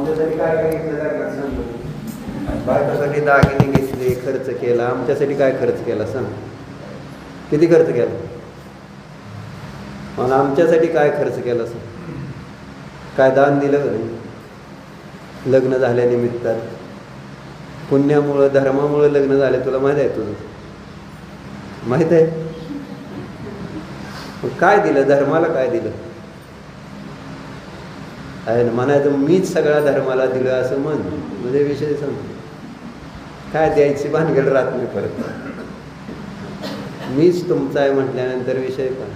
आमच्यासाठी काय काय घेतलं काय सांग. बायकोसाठी दागिने घेतले, खर्च केला. आमच्यासाठी काय खर्च केला सांग. किती खर्च केला. आणि आमच्यासाठी काय खर्च केला सांग. काय दान दिलं का नाही. लग्न झाल्यानिमित्तात पुण्यामुळं धर्मामुळं लग्न झाले. तुला माहीत आहे. तुझं माहीत आहे. काय दिलं धर्माला. काय दिलं आहे ना. म्हणायचं मीच सगळ्या धर्माला दिलं असं म्हण. म्हणजे विषय सांग. काय द्यायची भानगड राहत नाही परत. मीच तुमचा आहे म्हटल्यानंतर विषय काय.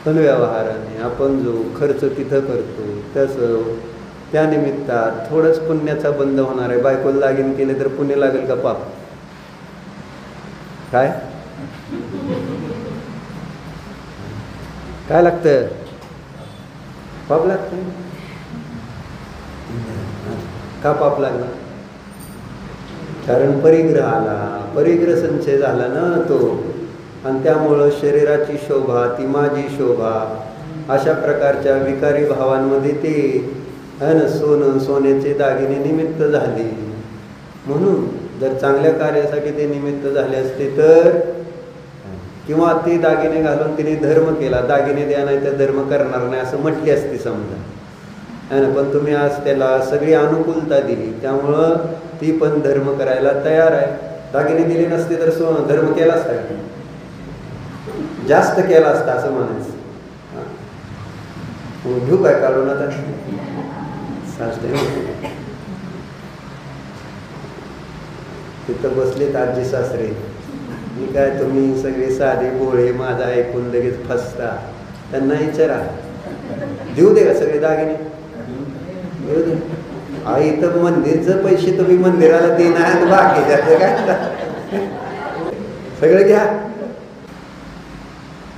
पण व्यवहाराने आपण जो खर्च तिथं करतो तसं त्या निमित्तात थोडंच पुण्याचा बंद होणार आहे. बायकोला दागिने केले तर पुण्य लागेल का पाप. काय काय लागतं. पाप लागतं. का पाप लागला. कारण परिग्रह आला. परिग्रह संचय झाला ना तो. आणि त्यामुळं शरीराची शोभा ती माझी शोभा अशा प्रकारच्या विकारी भावांमध्ये ते आहे ना सोनं सोन्याचे दागिने निमित्त झाले. म्हणून जर चांगल्या कार्यासाठी ते निमित्त झाले असते तर किंवा ते दागिने घालून तिने धर्म केला. दागिने द्या नाही तर धर्म करणार नाही असं म्हटली असती समजा आहे ना. पण तुम्ही आज त्याला सगळी अनुकूलता दिली त्यामुळं ती पण धर्म करायला तयार आहे. दागिने दिले नसते तर धर्म केला असता. जास्त केला असता असं म्हणायचं. घेऊ काय काढून आता. तिथं बसलेत आजी सासरे. मी काय तुम्ही सगळे साधे भोळे माझा ऐकून लगेच फसता. त्यांना विचारा देऊ दे का सगळे दागिने. देऊ दे. आई तर मंदिरचं पैसे तुम्ही मंदिराला देणार बाकी त्याचं काय सगळं घ्या.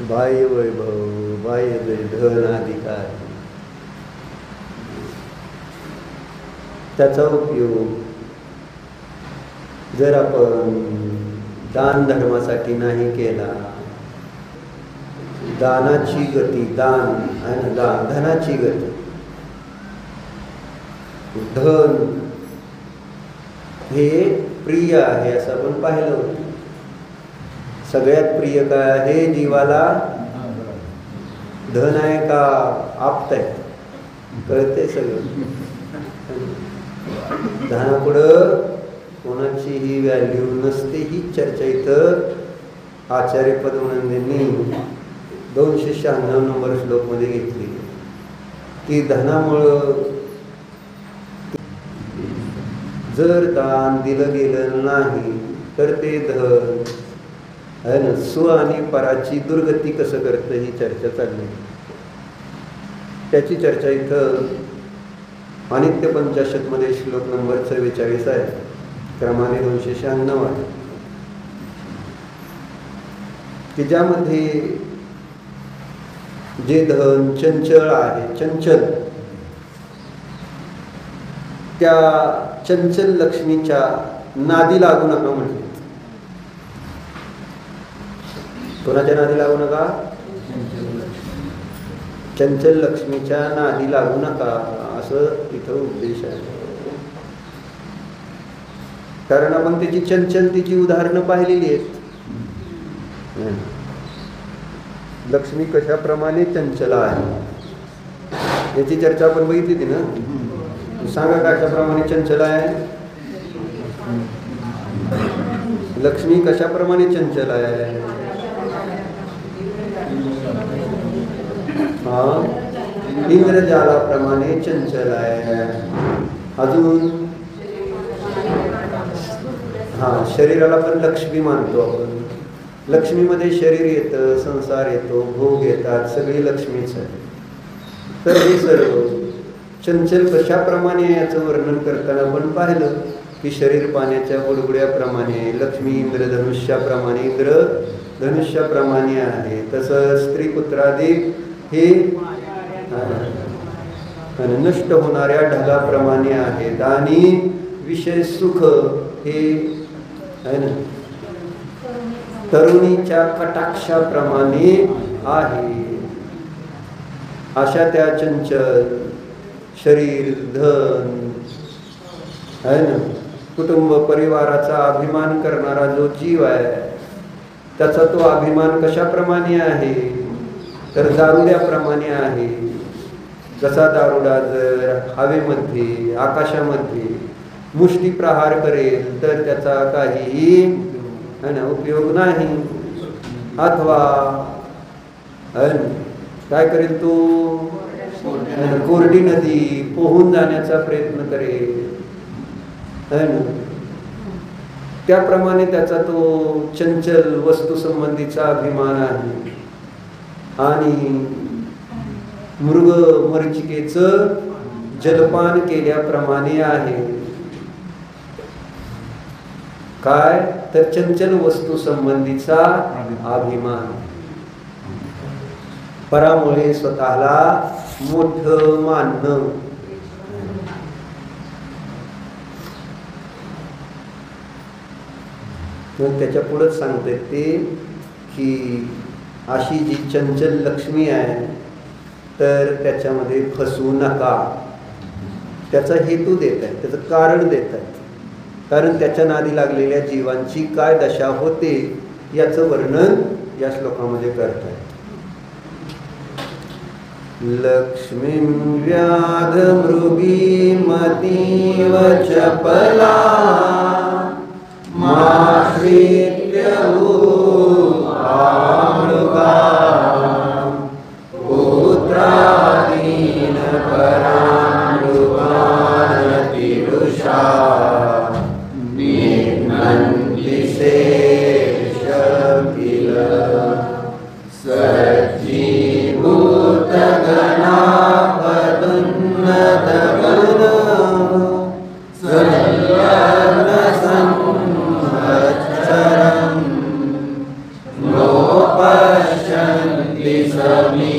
बाह्य वैभव बाह्य धन अधिकार त्याचा उपयोग जर आपण दान धर्मासाठी नाही केला. दानाची गती दान आणि धनाची गती. धन हे प्रिय आहे असं आपण पाहिलं होतं. सगळ्यात प्रिय काय आहे जीवाला. धन आहे का आप्त आहे कळते सगळं. धनापुढं कोणाचीही व्हॅल्यू नसते. ही चर्चा इथं आचार्य पद्मनंदींनी 296 नंबर श्लोकमध्ये घेतली की धनामुळं जर दान दिलं गेलं नाही तर ते धन आहे ना स्व आणि पराची दुर्गती कसं करतं ही चर्चा चालली. त्याची चर्चा इथं अनित्य पंचाशतमध्ये श्लोक नंबर 44 आहे. क्रमाने 296 आहे की ज्यामध्ये जे धन चंचल आहे चंचल त्या चंचल लक्ष्मीच्या नादी लागू नका म्हटले. कोणाच्या नादी लागू नका. चंचल लक्ष्मीच्या नादी लागू नका असं इथं उद्देश आहे. कारण आपण त्याची चंचलतेची उदाहरणं पाहिलेली आहेत. लक्ष्मी कशाप्रमाणे चंचल आहे याची चर्चा आपण बघितली होती ना. सांगा कशाप्रमाणे चंचल आहे. लक्ष्मी कशाप्रमाणे चंचल आहे. इंद्रजालाप्रमाणे चंचल आहे. अजून शरीराला पण लक्ष्मी मानतो आपण. लक्ष्मीमध्ये शरीर येतं संसार येतो भोग येतात सगळी लक्ष्मीच आहे. तर हे सर्व चंचल कशाप्रमाणे याचं वर्णन करताना आपण पाहिलं की शरीर पाण्याच्या बुडबुड्याप्रमाणे लक्ष्मी इंद्रधनुष्याप्रमाणे इंद्रधनुष्याप्रमाणे आहे. तसं स्त्री पुत्रादी हे नष्ट होणाऱ्या ढगाप्रमाणे आहेत. आणि विषय सुख हे आहे ना तरुणीच्या कटाक्षाप्रमाणे आहे. अशा त्या चंचल शरीर, धन आहे ना, कुटुंब परिवाराचा अभिमान करणारा जो जीव आहे, त्याचा तो अभिमान कशाप्रमाणे आहे तर दारुड्याप्रमाणे आहे. जसा दारुडा जर हवेमध्ये आकाशामध्ये मुष्टी प्रहार करेल तर त्याचा काहीही उपयोग नाही. अथवा काय करेल तो कोरडी नदी पोहून जाण्याचा प्रयत्न करेल. त्याप्रमाणे त्याचा तो चंचल वस्तू संबंधीचा अभिमान आहे. आणि मृग मरीचिकेचं जलपान केल्याप्रमाणे आहे. काय तर चंचल वस्तू संबंधीचा अभिमान. परामुळे स्वतःला मोठं मानणं. त्याच्या पुढेच सांगते ते की अशी जी चंचल लक्ष्मी आहे तर त्याच्यामध्ये फसवू नका. त्याचा हेतू देत आहे, त्याचं कारण देत आहे. कारण त्याच्या नादी लागलेल्या जीवांची काय दशा होते याचं वर्णन या श्लोकामध्ये करत आहे. लक्ष्मीं व्याध मृगी मतीव चपला माश्रित्य मृगा पुत्रादीन परामृगानतिरुषा निघ्नन्ति शेषं किल सज्जीभूतगणा पदुन्नतगण संवत्सरं नोपश्यन्ति समीपमागतमपि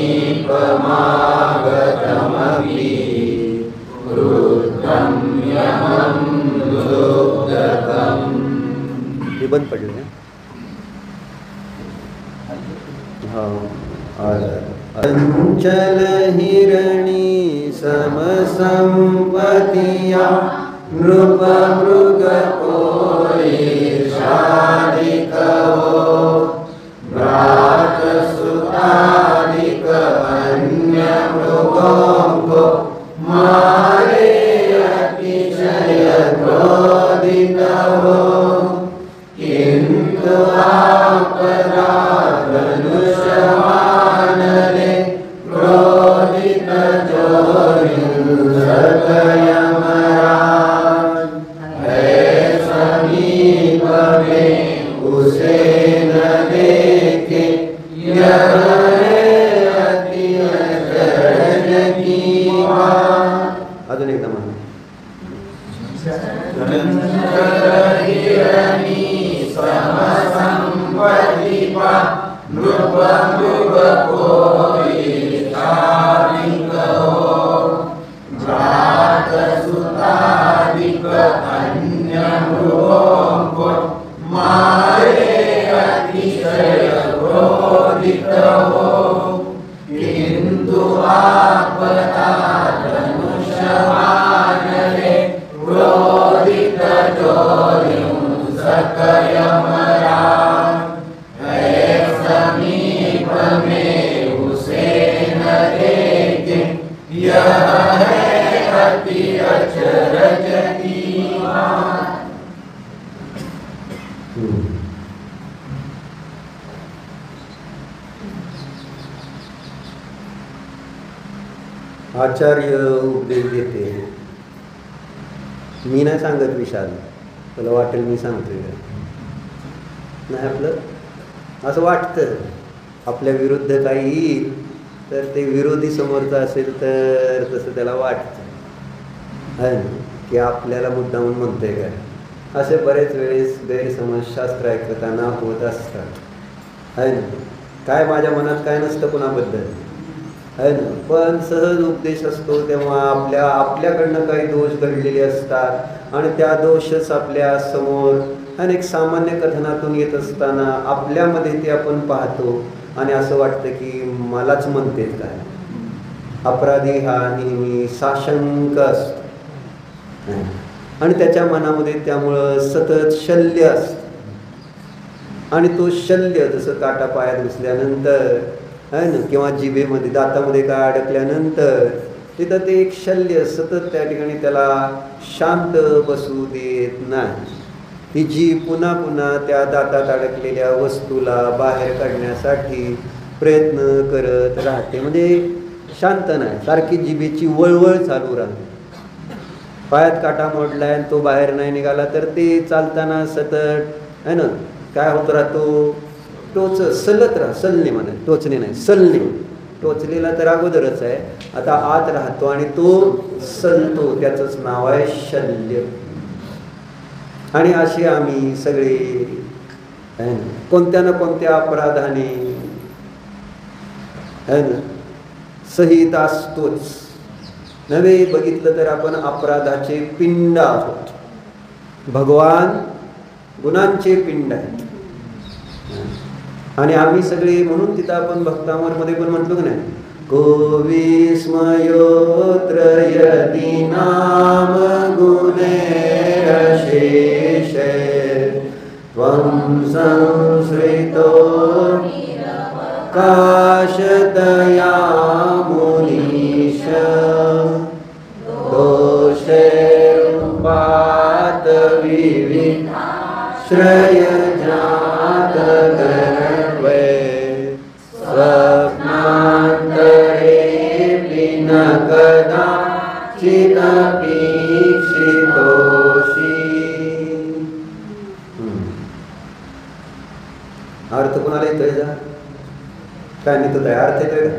वृद्धं यमं दुर्गतम्. हे बंद पडलं ना. अंचल हिरणी समसंपतिया नृप मृग शादिको भ्रात सुतादिक अन्य मृगों मारे अतिशय क्रोधितो किंतु आपदा धनुषमानले क्रोधित जोयुसकयमराज है समीप में उसे न देखे यह अति अचरज की बात. अजून एकदा म्हणा. समसंपतिपा नृप मृग भ्रात सुतादिक अन्य मृगों मारे अतिशय क्रोधित हो किंतु आपदा धनुषमानले क्रोधित जोयुसकयमराज है समीप में उसे न देखे यह है अति अचरज की बात. आचार्य उपदेश देते. मी नाही सांगत विशाल, तुला वाटेल मी सांगतोय नाही. आपलं असं वाटतं आपल्या विरुद्ध काही येईल तर ते विरोधी समोरचा असेल तर तसं त्याला वाटतं आहे की आपल्याला मुद्दामून म्हणतोय काय. असे बरेच वेळेस गैरसमज शास्त्र ऐकताना होत असतात आहे ना. काय माझ्या मनात काय नसतं कोणाबद्दल आहे ना, पण सहज उपदेश असतो तेव्हा आपल्याकडनं काही दोष घडलेले असतात आणि त्या दोषच आपल्या समोर अनेक सामान्य कथनातून येत असताना आपल्यामध्ये ते आपण पाहतो आणि असं वाटतं की मलाच म्हणतेत काय अपराधी हा नेहमी साशंक असतो आणि त्याच्या मनामध्ये त्यामुळं सतत शल्य असतं. आणि तो शल्य जसं काटा पायात घुसल्यानंतर आहे ना, किंवा जिभेमध्ये दातामध्ये काय अडकल्यानंतर तिथं ते एक शल्य सतत त्या ठिकाणी त्याला शांत बसू देत नाही. ती जीभ पुन्हा पुन्हा त्या दातात अडकलेल्या वस्तूला बाहेर काढण्यासाठी प्रयत्न करत राहते. म्हणजे शांत नाही, सारखी जिभेची वळवळ चालू राहते. पायात काटा मोडलाय आणि तो बाहेर नाही निघाला तर ते चालताना सतत आहे ना काय होत राहतो, टोच सलत सलने म्हणा, टोचणे नाही सलने. टोचलेला तर अगोदरच आहे, आता आत राहतो आणि तो सलतो, त्याचंच नाव आहे शल्य. आणि असे आम्ही सगळे कोणत्या ना कोणत्या अपराधाने आहे ना सहित असतोच. नव्हे बघितलं तर आपण अपराधाचे पिंड आहोत. भगवान गुणांचे पिंड आहेत. आणि आम्ही सगळे म्हणून तिथं आपण भक्तांवरमध्ये पण म्हटलो की नाही, को विस्मयोत्र यदि नाम गुणैरशेष त्वं संश्रितो काशतया मुनीश दोषैरुपात विविध श्रय जात गर्वे स्वप्नान्तरे न कदाचिदपीक्षितोषि. अर्थ कोणाला येतोय का? काय नाही तो अर्थ येतोय का?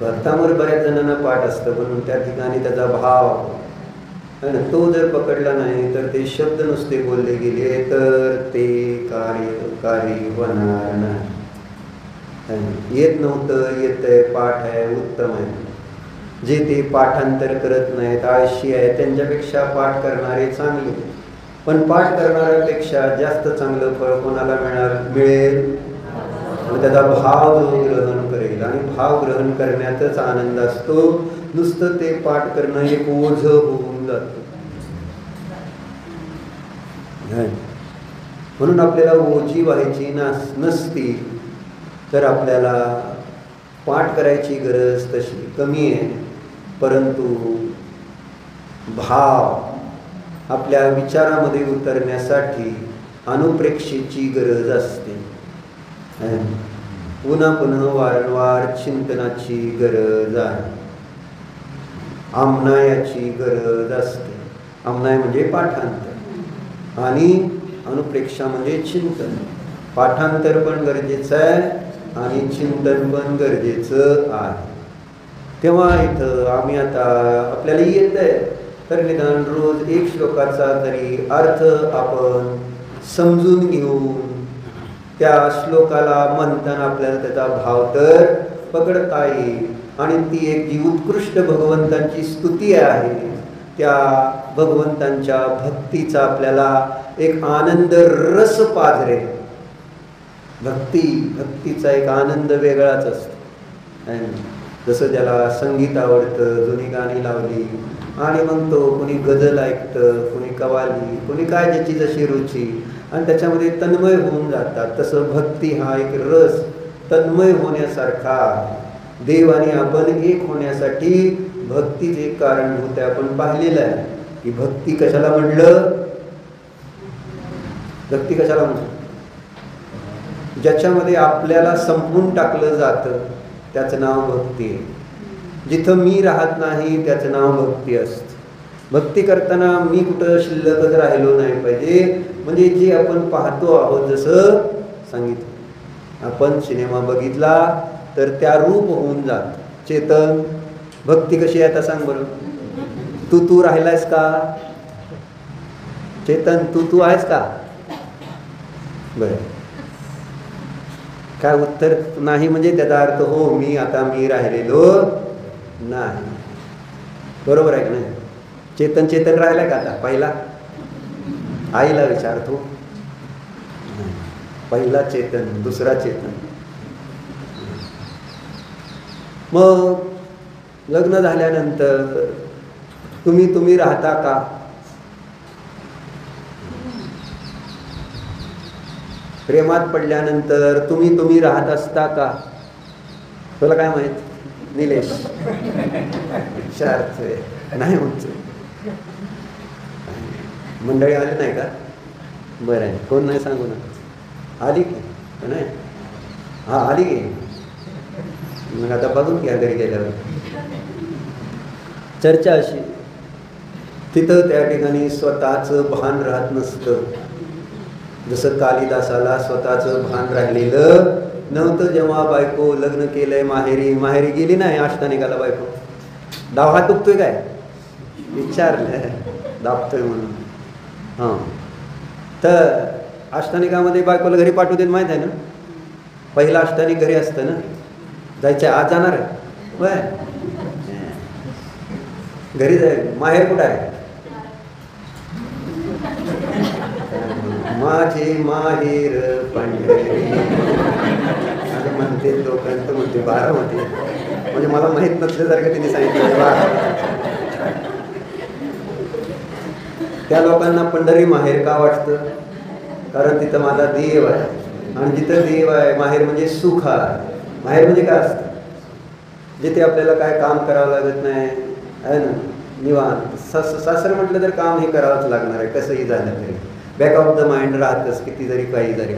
भक्तांवर बऱ्याच जणांना पाठ असतं, पण त्या ठिकाणी त्याचा भाव आणि तो जर पकडला नाही तर ते शब्द नुसते बोलले गेले तर ते कार्य होणार नाही. येत नव्हतं, येतंय, पाठ आहे, उत्तम आहे. जे ते पाठांतर करत नाहीत, आळशी आहे, त्यांच्यापेक्षा पाठ करणारे चांगले. पण पाठ करणाऱ्यापेक्षा जास्त चांगलं फळ कोणाला मिळेल? त्याचा भाव जो ग्रहण करेल. आणि भाव ग्रहण करण्यातच आनंद असतो. नुसतं ते पाठ करणं एक ओझ होऊन जातं. म्हणून आपल्याला ओझी व्हायची नसती तर आपल्याला पाठ करायची गरज तशी कमी आहे. परंतु भाव आपल्या विचारामध्ये उतरण्यासाठी अनुप्रेक्षेची गरज असते. पुन्हा पुन्हा वारंवार चिंतनाची गरज आहे. आमनायाची गरज असते. आमनाय म्हणजे पाठांतर आणि अनुप्रेक्षा म्हणजे चिंतन. पाठांतर पण गरजेचं आहे आणि चिंतन पण गरजेचं आहे. तेव्हा इथं आम्ही आता आपल्याला येत आहे तर निदान रोज एक श्लोकाचा तरी अर्थ आपण समजून घेऊन त्या श्लोकाला म्हणताना आपल्याला त्याचा भाव तर पकडता येईल. आणि ती एक जी उत्कृष्ट भगवंतांची स्तुती आहे त्या भगवंतांच्या भक्तीचा आपल्याला एक आनंद रस पाझरे. भक्तीचा एक आनंद वेगळाच असतो. जसं ज्याला संगीत आवडतं, जुनी गाणी लावली आणि मग तो कोणी गझल ऐकतं, कोणी कवाली, कोणी काय ज्याची जशी रुची आणि त्याच्यामध्ये तन्मय होऊन जातात. तसं भक्ती हा एक रस तन्मय होण्यासारखा. देव आणि आपण एक होण्यासाठी भक्तीच एक कारण होते. आपण पाहिलेलं आहे की भक्ती कशाला म्हणलं? भक्ती कशाला म्हणलं? ज्याच्यामध्ये आपल्याला संपवून टाकलं जातं त्याचं नाव भक्ती आहे. जिथं मी राहत नाही त्याचं नाव भक्ती असतं. भक्ती करताना मी कुठं शिल्लकच राहिलो नाही पाहिजे. म्हणजे जे आपण पाहतो आहोत, जसं सांगितलं आपण सिनेमा बघितला तर त्या रूप होऊन जात. चेतन भक्ती कशी आहे आता सांग बरं. तू राहिलायस का? चेतन तू आहेस का? बरं, काय उत्तर नाही म्हणजे त्याचा अर्थ हो मी राहिलेलो नाही. बरोबर आहे का नाही? चेतन राहिलाय का आता? पहिला आईला विचारतो. पहिला चेतन, दुसरा चेतन. मग लग्न झाल्यानंतर तुम्ही राहता का? प्रेमात पडल्यानंतर तुम्ही राहत असता का? तुला काय माहित निलेश? विचारच नाही म्हणतो. मंडळी आली नाही का? बरं आहे. कोण नाही सांगू ना. आली की नाही? हा आली की. मग आता बघून घ्या घरी गेल्यावर. चर्चा अशी, तिथं त्या ठिकाणी स्वतःचं भान राहत नसतं. जसं कालिदासाला स्वतःचं भान राहिलेलं नव्हतं जेव्हा बायको लग्न केलंय माहेरी गेली नाही अष्टानिकाला बायको. डाव हात दुखतोय काय विचारलं, दाबतोय म्हणून. हां, तर अष्टानिकामध्ये बायकोला घरी पाठवू देत माहीत आहे ना? पहिला अष्टानिक घरी असतं ना. जायचं आज जाणार आहे वय घरी जाईल. माहेर कुठं आहे? माझे माहेर पंढरी असं म्हणते लोकांचं म्हणते बारामती. म्हणजे मला माहीत नसल्यासारखं तिने सांगितलं. त्या लोकांना पंढरी माहेर का वाटतं? कारण तिथं माझा देव आहे. आणि जिथं देव आहे माहेर म्हणजे सुख आहे. माहेर म्हणजे काय असतं? जिथे आपल्याला काय काम करावं लागत नाही आहे ना, निवांत. सासर म्हटलं तर काम हे करावंच लागणार आहे कसंही झालं तरी. बॅक ऑफ द माइंड राहतच किती जरी काही जरी.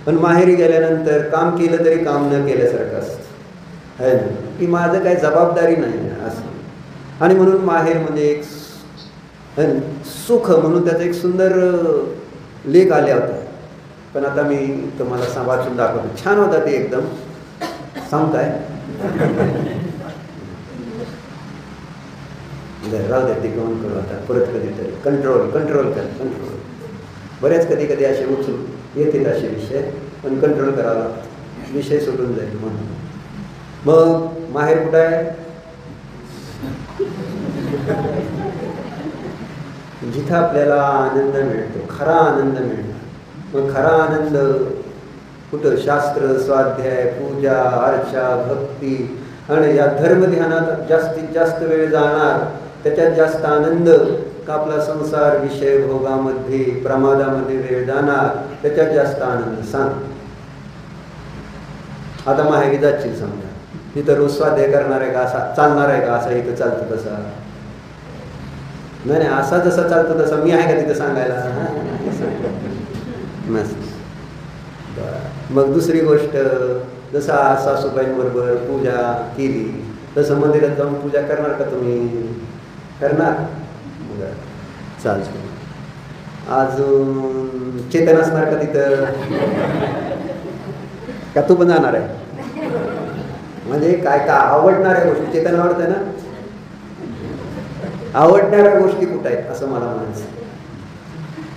पण माहेरी गेल्यानंतर काम केलं तरी काम न केल्यासारखं असतं आहे ना, की माझं काही जबाबदारी नाही असं. आणि म्हणून माहेर म्हणजे एक सुख म्हणून त्याचा एक सुंदर लेख आले होता. पण आता मी तुम्हाला वाचून दाखवतो. छान होता ते एकदम. सांग काय राहू द्या ते घेऊन करू आता परत कधीतरी. कंट्रोल कर. बरेच कधी असे उचलून येतील असे विषय, पण कंट्रोल करावा लागतो. विषय सोडून जाईल म्हणून. मग माहेर कुठं आहे? जिथं आपल्याला आनंद मिळतो, खरा आनंद मिळतो. मग खरा आनंद कुठं? शास्त्र, स्वाध्याय, पूजा, अर्चा, भक्ती आणि या धर्मध्यानात जास्तीत जास्त वेळ जाणार. त्याच्यात जास्त आनंद का आपला संसार विषय भोगामध्ये प्रमादामध्ये वेळ जाणार त्याच्यात जास्त आनंद? सांग. आता माहेरी जाशील समजा, तिथं रोज स्वाध्याय करणार आहे का? असा चालणार आहे का? असा इथं चालतं तसा नाही. असा जसा चालतो तसा मी आहे का तिथं सांगायला? मग दुसरी गोष्ट, जसा सासूबाईंबरोबर पूजा केली तसं मंदिरात जाऊन पूजा करणार का तुम्ही? करणार? चालतं. अजून चेतन असणार का तिथं? का तू पण जाणार आहे? म्हणजे काय का आवडणाऱ्या गोष्टी चेतन आवडतं ना? आवडणाऱ्या गोष्टी कुठं आहेत असं मला म्हणायचं.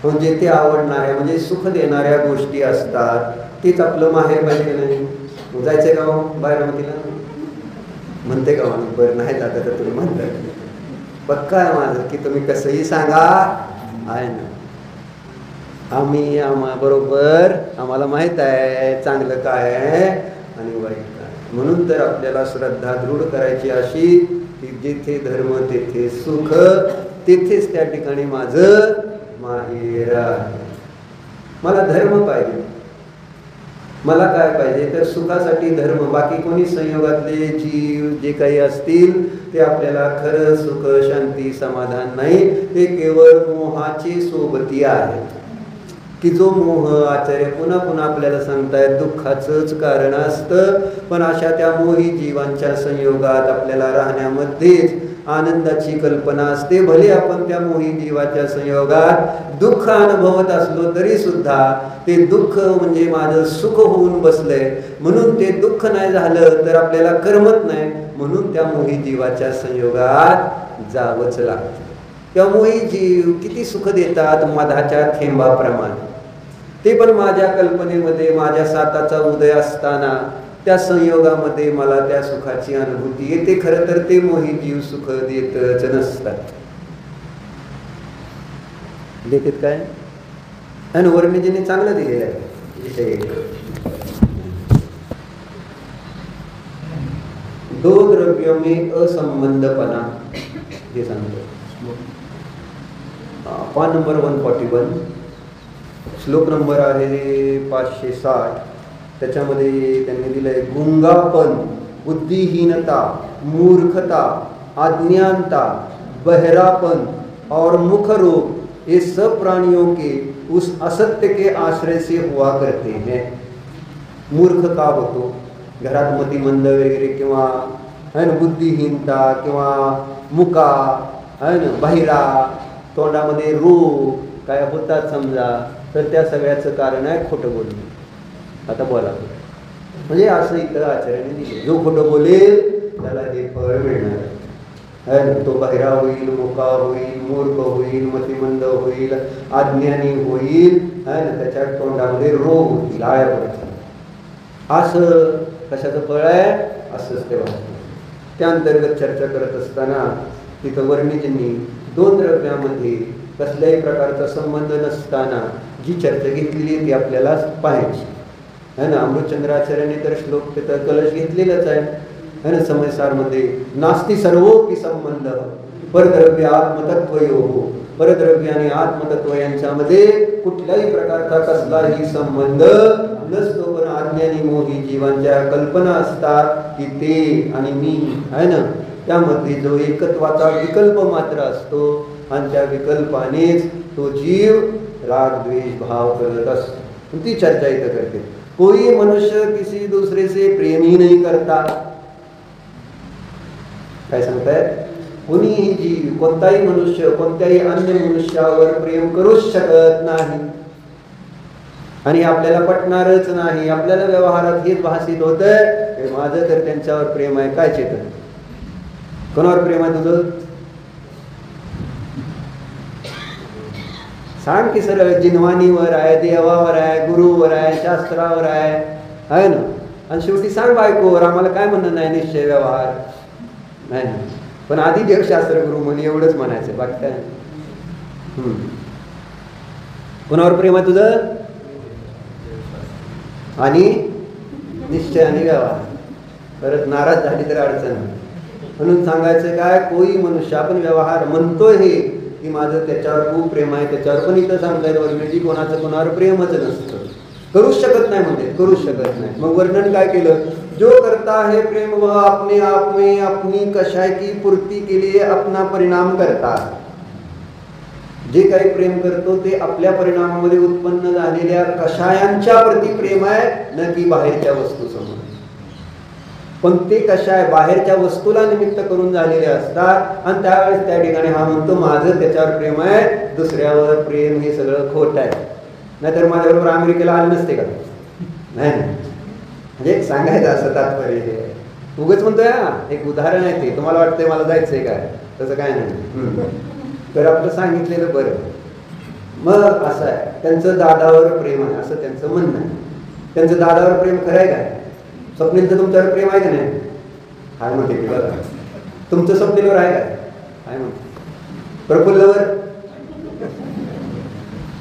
म्हणजे ते आवडणाऱ्या म्हणजे सुख देणाऱ्या गोष्टी असतात तेच आपलं माहेर पाहिजे नाही. जायचंय का बारामतीला? म्हणते का म्हणून? बरं नाही जातं तर तुम्ही म्हणतात. पक्का आहे माझं की तुम्ही कसंही सांगा आहे ना, बरोबर आम्हाला माहीत आहे चांगलं काय आहे आणि वाईट काय. म्हणून तर आपल्याला श्रद्धा दृढ करायची अशी की जिथे धर्म तेथे सुख, तेथेच त्या ठिकाणी माझं माहेर आहे. मला धर्म पाहिजे. मला काय पाहिजे तर सुखासाठी धर्म. बाकी कोणी संयोगातले जीव जे काही असतील ते आपल्याला खरं सुख शांती समाधान नाही. ते केवळ मोहाची सोबती आहेत. की जो मोह आचार्य पुन्हा पुन्हा आपल्याला सांगतायत दुःखाचंच कारण असतं. पण अशा त्या मोही जीवांच्या संयोगात आपल्याला राहण्यामध्येच आनंदाची कल्पना असते. भले आपण त्या मोही जीवाच्या संयोगात दुःख अनुभवत असलो तरी सुद्धा ते दुःख म्हणजे माझं सुख होऊन बसलंय म्हणून ते दुःख नाही झालं तर आपल्याला करमत नाही. म्हणून त्या मोही जीवाच्या संयोगात जावंच लागतं. त्या मोही जीव किती सुख देतात मधाच्या थेंबाप्रमाणे. ते पण माझ्या कल्पनेमध्ये माझ्या साताचा उदय असताना त्या संयोगामध्ये मला त्या सुखाची अनुभूती येते. खरं तर ते मोही जीव सुख देतच नसतात. देतात काय? आणि वर्णिजीने चांगलं दिलेलं आहे विषय. दो द्रव्य परद्रव्य में असंबंधपणा हे सांगतो. पान नंबर 141, श्लोक नंबर आहे 560. त्याच्यामध्ये त्यांनी दिलंय, गुंगापन, बुद्धिहीनता, मूर्खता, अज्ञानता, बहरापन और मुख रोग ये सब प्राणियों के उस असत्य के आश्रय से हुआ करते हैं. मूर्ख का होतो, घरात मतिमंद वगैरे, किंवा है ना बुद्धिहीनता, किंवा मुका, है ना बहिरा, तोंडामध्ये रोग काय होतात समजा, तर त्या सगळ्याचं कारण आहे खोटं बोलणे. आता बोला, म्हणजे असं इथं आचार्याने दिले, जो खोटं बोलेल त्याला हे फळ मिळणार आहे ना. तो बहिरा होईल, मुका होईल, मूर्ख होईल, मतिमंद होईल, अज्ञानी होईल, है ना, त्याच्या तोंडामध्ये रोग होतील, आळ्या पडतील. असं कशाचं फळ आहे असंच ते वाटतं. त्या अंतर्गत चर्चा करत असताना तिथं वर्णिजींनी 2 द्रव्यामध्ये कसल्याही प्रकारचा संबंध नसताना जी चर्चा घेतलेली आहे ती आपल्याला पाहायची है ना. अमृतचंद्राचार्यांनी तर श्लोक तिथं कलश घेतलेलाच आहे है ना. समयसारमध्ये नास्ति सर्वोपि संबंध परद्रव्य आत्मतत्वयोः, परद्रव्य आणि आत्मतत्व यांच्यामध्ये कुठल्याही प्रकारचा कसलाही संबंध नसतो. पण अज्ञानी मोही जीवांच्या कल्पना असतात की ते आणि मी आहे ना, त्यामध्ये जो एकत्वाचा विकल्प मात्र असतो आणि त्या विकल्पानेच तो जीव राग द्वेष भाव करत असतो. ती चर्चा इथं करते. कोई मनुष्य किसी दूसरे से प्रेम ही नहीं करता. काय सांगताय, कोणीही जीव, कोणताही मनुष्य कोणत्याही अन्य मनुष्यावर प्रेम करूच शकत नाही आणि आपल्याला पटणारच नाही. आपल्याला व्यवहारात हेच भासित होतंय, माझं तर त्यांच्यावर प्रेम आहे. काय चेतन, कोणावर प्रेम आहे तुझं? सांग की सरळ. जिनवानीवर आहे, देवावर आहे, गुरुवर आहे, शास्त्रावर आहे ना. आणि शेवटी सांग बायकोवर, आम्हाला काय म्हणणं नाही, निश्चय व्यवहार नाही ना. पण आधी देवशास्त्र गुरु म्हणे एवढंच म्हणायचं, बाकी काय. कोणावर प्रेम आहे तुझं? आणि निश्चय आणि व्यवहार. परत नाराज झाली तर अडचण. म्हणून सांगायचं काय, कोई मनुष्य, आपण व्यवहार म्हणतोय हे की माझं त्याच्यावर खूप प्रेम आहे, त्याच्यावर पण इथं सांगतायत वर्णिजी कोणाचं कोणावर प्रेमच नसतं, करूच शकत नाही म्हणते, करूच शकत नाही. मग वर्णन काय केलं, जो करता है प्रेम वह अपने आप में अपनी कषाय की पूर्ति के लिए अपना परिणाम करता. जे काही प्रेम करतो ते आपल्या परिणामामध्ये उत्पन्न झालेल्या कषायांच्या प्रती प्रेम आहे, न की बाहेरच्या वस्तू समोर. पण ते कषाय बाहेरच्या वस्तूला निमित्त करून झालेले असतात आणि त्यावेळेस त्या ठिकाणी हा म्हणतो माझं त्याच्यावर प्रेम आहे, दुसऱ्यावर प्रेम हे सगळं खोट आहे. नाहीतर माझ्याबरोबर अमेरिकेला आले नसते का? नाही, म्हणजे सांगायचं असं तात्पर्य. उगच म्हणतोय हा, एक उदाहरण आहे ते. तुम्हाला वाटतंय मला जायचंय काय, तसं काय नाही. तर आपलं सांगितलेलं बरं. मग असं आहे, त्यांचं दादावर प्रेम आहे असं त्यांचं म्हणणं आहे. त्यांचं दादावर प्रेम खरं आहे काय? स्वप्नीलचं तुमच्यावर प्रेम आहे का नाही? हाय म्हणते की बघा. तुमचं स्वप्नीलवर आहे काय? हाय म्हणते. प्रफुल्लवर,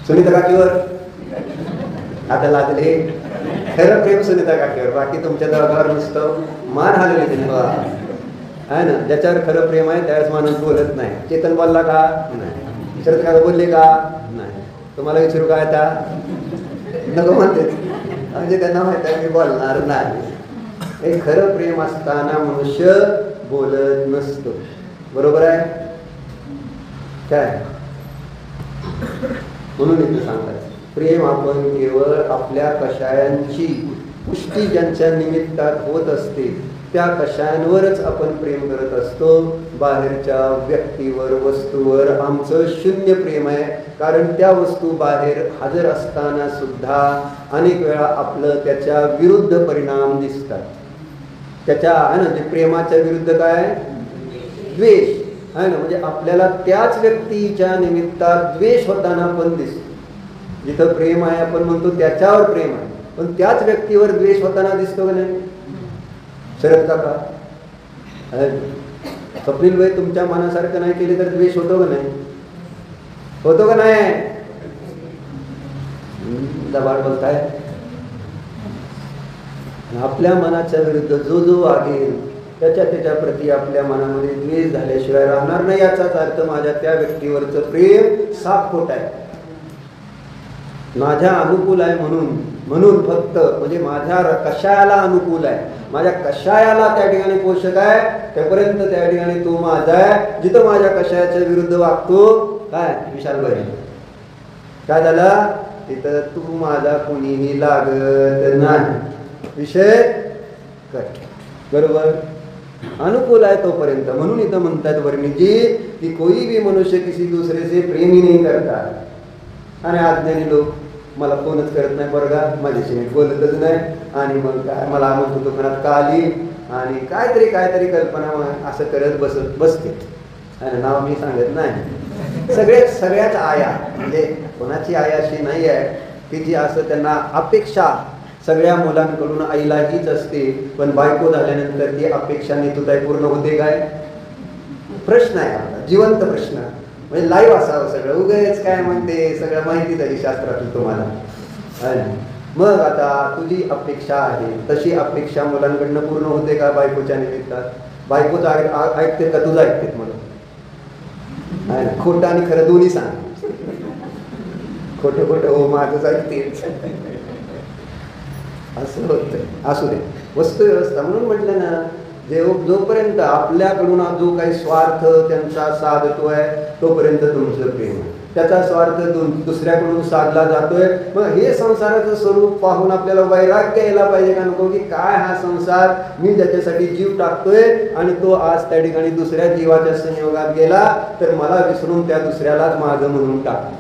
सुनीता काकीवर आता लागले खरं प्रेम सुनीता काकीवर. बाकी तुमच्या दादावर नुसतं मान हलवली तिने आहे ना. ज्याच्यावर खरं प्रेम आहे त्यावेळेस माणूस बोलत नाही. चेतन बोलला का? नाही. शरद काका बोलले का? नाही. तुम्हाला विचारू का आता? नको म्हणते, म्हणजे त्यांना माहिती आहे मी बोलणार नाही. हे खरं प्रेम असताना मनुष्य बोलत नसतो. बरोबर आहे काय? म्हणून इथे सांगायचं प्रेम आपण केवळ आपल्या कषायांची पुष्टी ज्यांच्या निमित्तात होत असते त्या कषायांवरच आपण प्रेम करत असतो. बाहेरच्या व्यक्तीवर वस्तूवर आमचं शून्य प्रेम आहे. कारण त्या वस्तू बाहेर हजर असताना सुद्धा अनेक वेळा आपलं त्याच्या विरुद्ध परिणाम दिसतात. त्याच्या आहे ना, जे प्रेमाच्या विरुद्ध काय? द्वेष आहे ना. म्हणजे आपल्याला त्याच व्यक्तीच्या निमित्तात द्वेष होताना पण दिसतो. जिथं प्रेम आहे आपण म्हणतो त्याच्यावर प्रेम आहे, पण त्याच व्यक्तीवर द्वेष होताना दिसतो का नाही? शरद काका, स्वप्नील भाई, तुमच्या मनासारखं नाही केले तर द्वेष होतो का नाही? होतो का नाही? दबाड बोलताय. आपल्या मनाच्या विरुद्ध जो जो वागेल त्याच्याप्रती आपल्या मनामध्ये द्वेष झाल्याशिवाय राहणार नाही. याचाच अर्थ माझ्या त्या व्यक्तीवरचं प्रेम साफ खोट आहे. माझ्या अनुकूल आहे म्हणून फक्त, म्हणजे माझ्या कषायाला अनुकूल आहे, माझ्या कषायाला त्या ठिकाणी पोषक आहे, त्यापर्यंत त्या ठिकाणी तो माझा आहे. जिथं माझ्या कषायाच्या विरुद्ध वागतो, काय विशाल बरे काय झालं, तिथं तू माझा कोणीही लागत नाही, विषय कट. बरोबर, अनुकूल आहे तोपर्यंत. म्हणून इथं म्हणतात वर्णिजी की कोई भी मनुष्य किसी दूसरे से प्रेम ही नहीं करता. आणि अज्ञानी लोक मला फोनच करत नाही, बरगा माझ्याशी नीट बोलतच नाही, आणि मग काय मला म्हणतो दुकानात का आली, आणि काहीतरी कल्पना असं करत बसते. आणि नाव मी सांगत नाही. सगळ्याच आया, म्हणजे कोणाची आया अशी नाही आहे की जी असं त्यांना अपेक्षा सगळ्या मुलांकडून आईला हीच असते, पण बायको झाल्यानंतर ती अपेक्षा नेतृत्व पूर्ण होते काय, प्रश्न आहे आपला, जिवंत प्रश्न. म्हणजे लाईव्ह असावं सगळं, उगाच काय म्हणते सगळं माहिती झाली शास्त्रातून तुम्हाला. मग आता तुझी अपेक्षा आहे, तशी अपेक्षा मुलांकडनं पूर्ण होते का बायकोच्या निमित्तात? बायकोचं ऐकते का तुझं ऐकते? मला खोटं आणि खरं दोन्ही सांग. खोटं हो माझंच ऐकतेच असं होतं. असू दे, वस्तू व्यवस्था म्हणून म्हटलं ना, जोपर्यंत आपल्याकडून जो काही स्वार्थ त्यांचा साधतोय तोपर्यंत तुमचं प्रेम आहे. त्याचा स्वार्थ दुसऱ्याकडून साधला जातोय. मग हे संसाराचं स्वरूप पाहून आपल्याला वैराग्य यायला पाहिजे का नको, की काय हा संसार, मी ज्याच्यासाठी जीव टाकतोय आणि तो आज त्या ठिकाणी दुसऱ्या जीवाच्या संयोगात गेला तर मला विसरून त्या दुसऱ्यालाच माझं म्हणून टाक.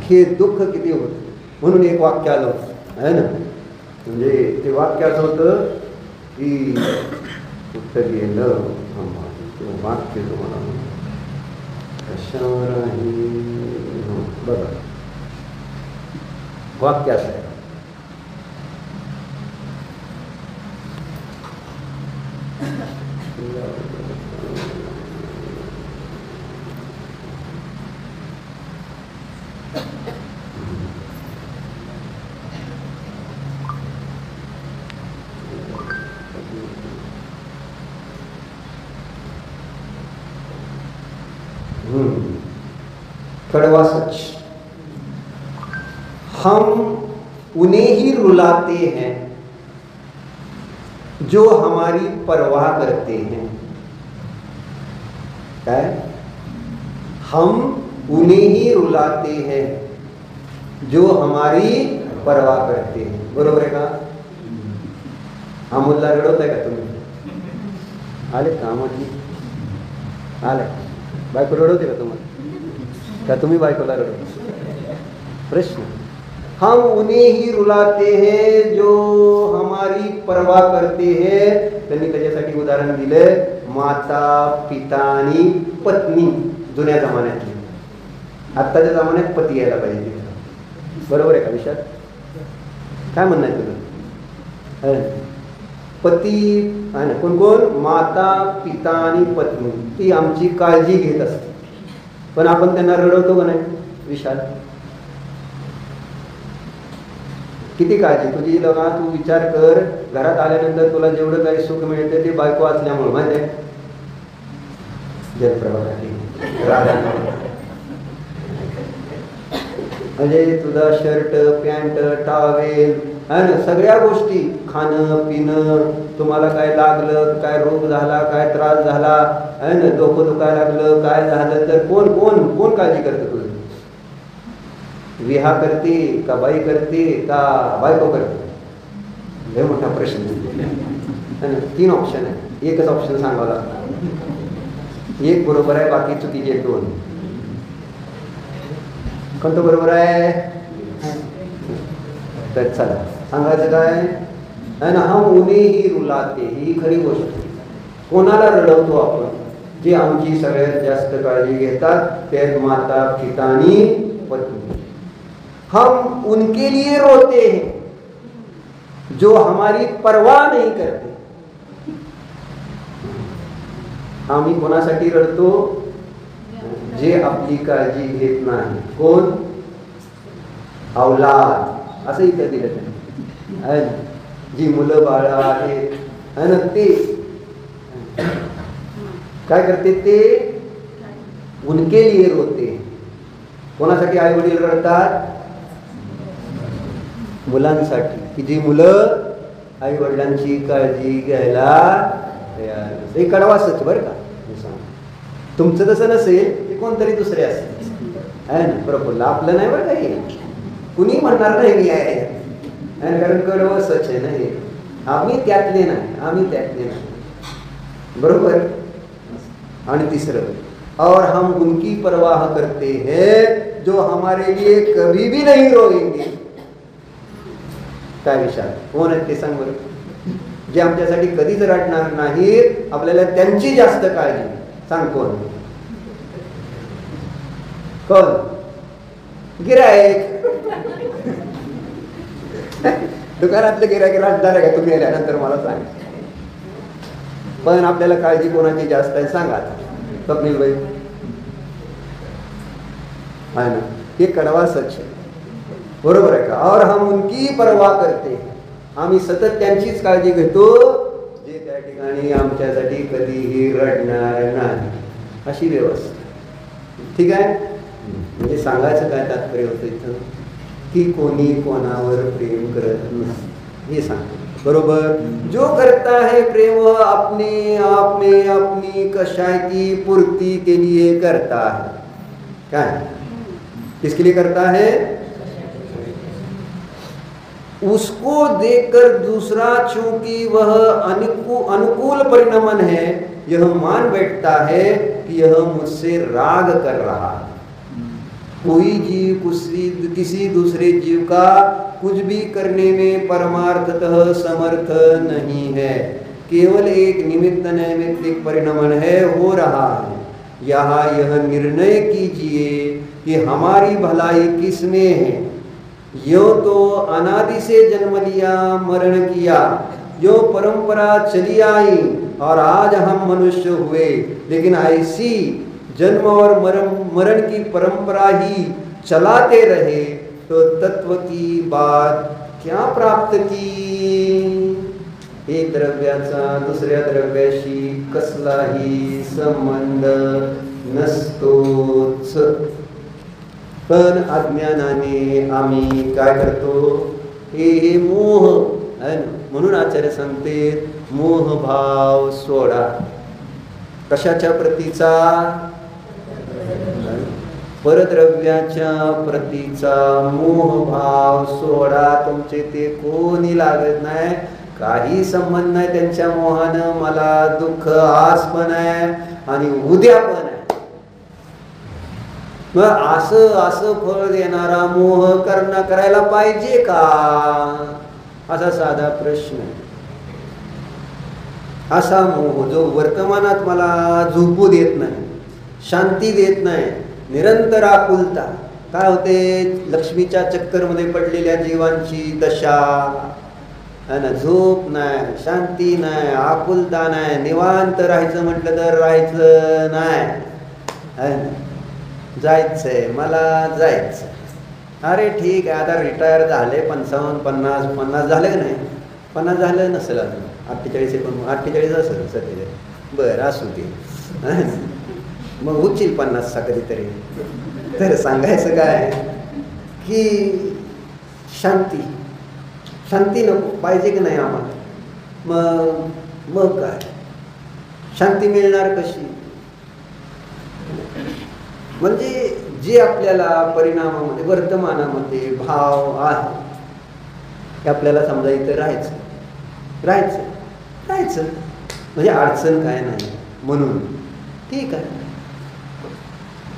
हे दुःख किती होतं. म्हणून एक वाक्य आलं आहे ना, म्हणजे ते वाक्य असं होतं की उत्तर गेलं वाक्य तुम्हाला कशावर आहे बघा. वाक्य असं आहे, कड़वा सच, हम उन्हें ही रुलाते हैं जो हमारी परवाह करते हैं. क्या? हम उन्हें ही रुलाते हैं जो हमारी परवाह करते हैं. बरोबर आहे का? अमोलला रडवताय का तुम्ही? आले का अमोलजी? आले? बायको रडवते का तुम्हाला? क्या तुम्ही बायकोला रडवता? प्रश्न. हम उन्हें ही रुलाते हैं जो हमारी परवाह करते हैं. त्यांनी त्याच्यासाठी उदाहरण दिले माता, पिता आणि पत्नी. जुन्या जमान्यातली. आत्ताच्या जमान्यात पती यायला पाहिजे. बरोबर आहे का विषय? काय म्हणणं आहे तुझं? पती आहे ना, कोण कोण? माता, पिता आणि पत्नी. ती आमची काळजी घेत असते, पण आपण त्यांना रडवतो का नाही? विशाल, किती काळजी तुझी. लगा तू विचार कर, घरात आल्यानंतर तुला जेवढं काही सुख मिळते ते बायको असल्यामुळे. माहिती आहे? जलप्रभासाठी राधा, म्हणजे तुझा शर्ट, पॅन्ट, टॉवेल आहे ना, सगळ्या गोष्टी, खाणं पिणं, तुम्हाला काय लागलं, काय रोग झाला, काय त्रास झाला आहे ना, डोकं दुखायला लागलं, काय झालं तर कोण कोण कोण काळजी करतं तुझं? विहा करते का बाई करते का बायको करते? लय मोठा प्रश्न आहे ना. 3 ऑप्शन आहे, एकच ऑप्शन सांगावं लागतं. एक बरोबर आहे, बाकी चुकीचे 2. कोणतं बरोबर आहे? तर चला सांगायचं काय आहे ना, हम उन्हें ही रुलाते. ही खरी गोष्ट. कोणाला रडवतो आपण? जे आमची सगळ्यात जास्त काळजी घेतात ते माता, पिता आणि पत्नी. हम उनके लिए रोते हैं जो हमारी परवाह नहीं करते. आम्ही कोणासाठी रडतो? जे आपली काळजी घेत नाही. कोण? औलाद. असं इथं दिलं त्यांनी. जी मुलं बाळ आहेत है ना, ते काय करते, ते उनके लिए रोते. कोणासाठी आई वडील रडतात? मुलांसाठी, की जी मुलं आई वडिलांची काळजी घ्यायला तयार. हे कडवासच बरं का. तुमचं तसं नसेल ते कोणतरी दुसरे असेल, आहे ना, प्रफुल्ल. आपलं नाही बरं काही, कुणी म्हणणार नाही मी आहे, कारण कडवसच आहे ना हे. आम्ही त्यातले नाही, आम्ही त्यातले नाही, बरोबर. आणि तिसरं, और हम उनकी परवाह करते हैं जो हमारे लिए कभी भी नहीं रोएंगे. काय विचार, कोण आहेत ते सांग बरं. जे आमच्यासाठी कधीच रडणार नाही, आपल्याला त्यांची जास्त काळजी. सांग कोण? कोण? गिरायक. दुकानातले गिरायक रडणार आहे का तुम्ही गेल्यानंतर मला सांग. पण आपल्याला काळजी कोणाची जास्त आहे सांगा स्वप्नील भाई, आहे ना. हे कडवा सच आहे, बरोबर आहे का. और हम उनकी परवाह करते, आम्ही सतत त्यांचीच काळजी घेतो जे त्या ठिकाणी आमच्यासाठी कधीही रडणार नाही. अशी व्यवस्था. ठीक आहे. म्हणजे सांगायचं काय तात्पर्य होतं इथं, की कोणी कोणावर प्रेम करत नाही हे सांगतो, बरोबर. जो करता है प्रेम वह अपने आप में अपनी कशाय की पूर्ति के लिए करता है. क्या, किसके लिए करता है? उसको देखकर दूसरा चूंकि वह अनुकूल परिणमन है, यह मान बैठता है कि यह मुझसे राग कर रहा है. कोई जीव किसी दूसरे जीव का कुछ भी करने में परमार्थतः समर्थ नहीं है, केवल एक निमित्त नैमित्तिक परिणमन है, हो रहा है. यहाँ यह निर्णय कीजिए कि हमारी भलाई किस में है. यो तो अनादि से जन्म लिया, मरण किया, जो परंपरा चली आई और आज हम मनुष्य हुए, लेकिन ऐसी जन्म और मरण की परंपरा ही चलाते रहे तो तत्व की बात क्या प्राप्त की. एक द्रव्याचा दुसऱ्या द्रव्याशी कसलाही संबंध नसतोच. पण अज्ञानाने आम्ही काय करतो, हे मोह आहे ना. म्हणून आचार्य सांगते मोहभाव सोडा. कशाच्या प्रतीचा? परद्रव्याच्या प्रतीचा मोहभाव सोडा. तुमचे ते कोणी लागत नाही, काही संबंध नाही त्यांच्या मोहानं. मला दुःख आज पण आहे आणि उद्या पण आहे. मग असं फळ देणारा मोह करायला पाहिजे का, असा साधा प्रश्न. असा मोह जो वर्तमानात मला झोपू देत नाही, शांती देत नाही, निरंतर आकुलता. काय होते, लक्ष्मीच्या चक्करमध्ये पडलेल्या जीवांची दशा है ना. झोप नाही, शांती नाही, आकुलता नाही, निवांत राहायचं म्हटलं तर राहायचं नाही, है ना. जायचंय, मला जायचं. अरे ठीक आहे, आता रिटायर झाले, 55-50 झाले का नाही, 50 झालं नसेल अजून, 48 असेल सध्या. बरं असू दे, मग उचील 50 कधीतरी. तर सांगायचं काय की शांती नको पाहिजे की नाही आम्हाला. मग काय शांती मिळणार कशी? म्हणजे जे आपल्याला परिणामामध्ये वर्तमानामध्ये भाव आहे ते आपल्याला समजा इथं राहायचं म्हणजे अडचण काय नाही म्हणून ठीक आहे.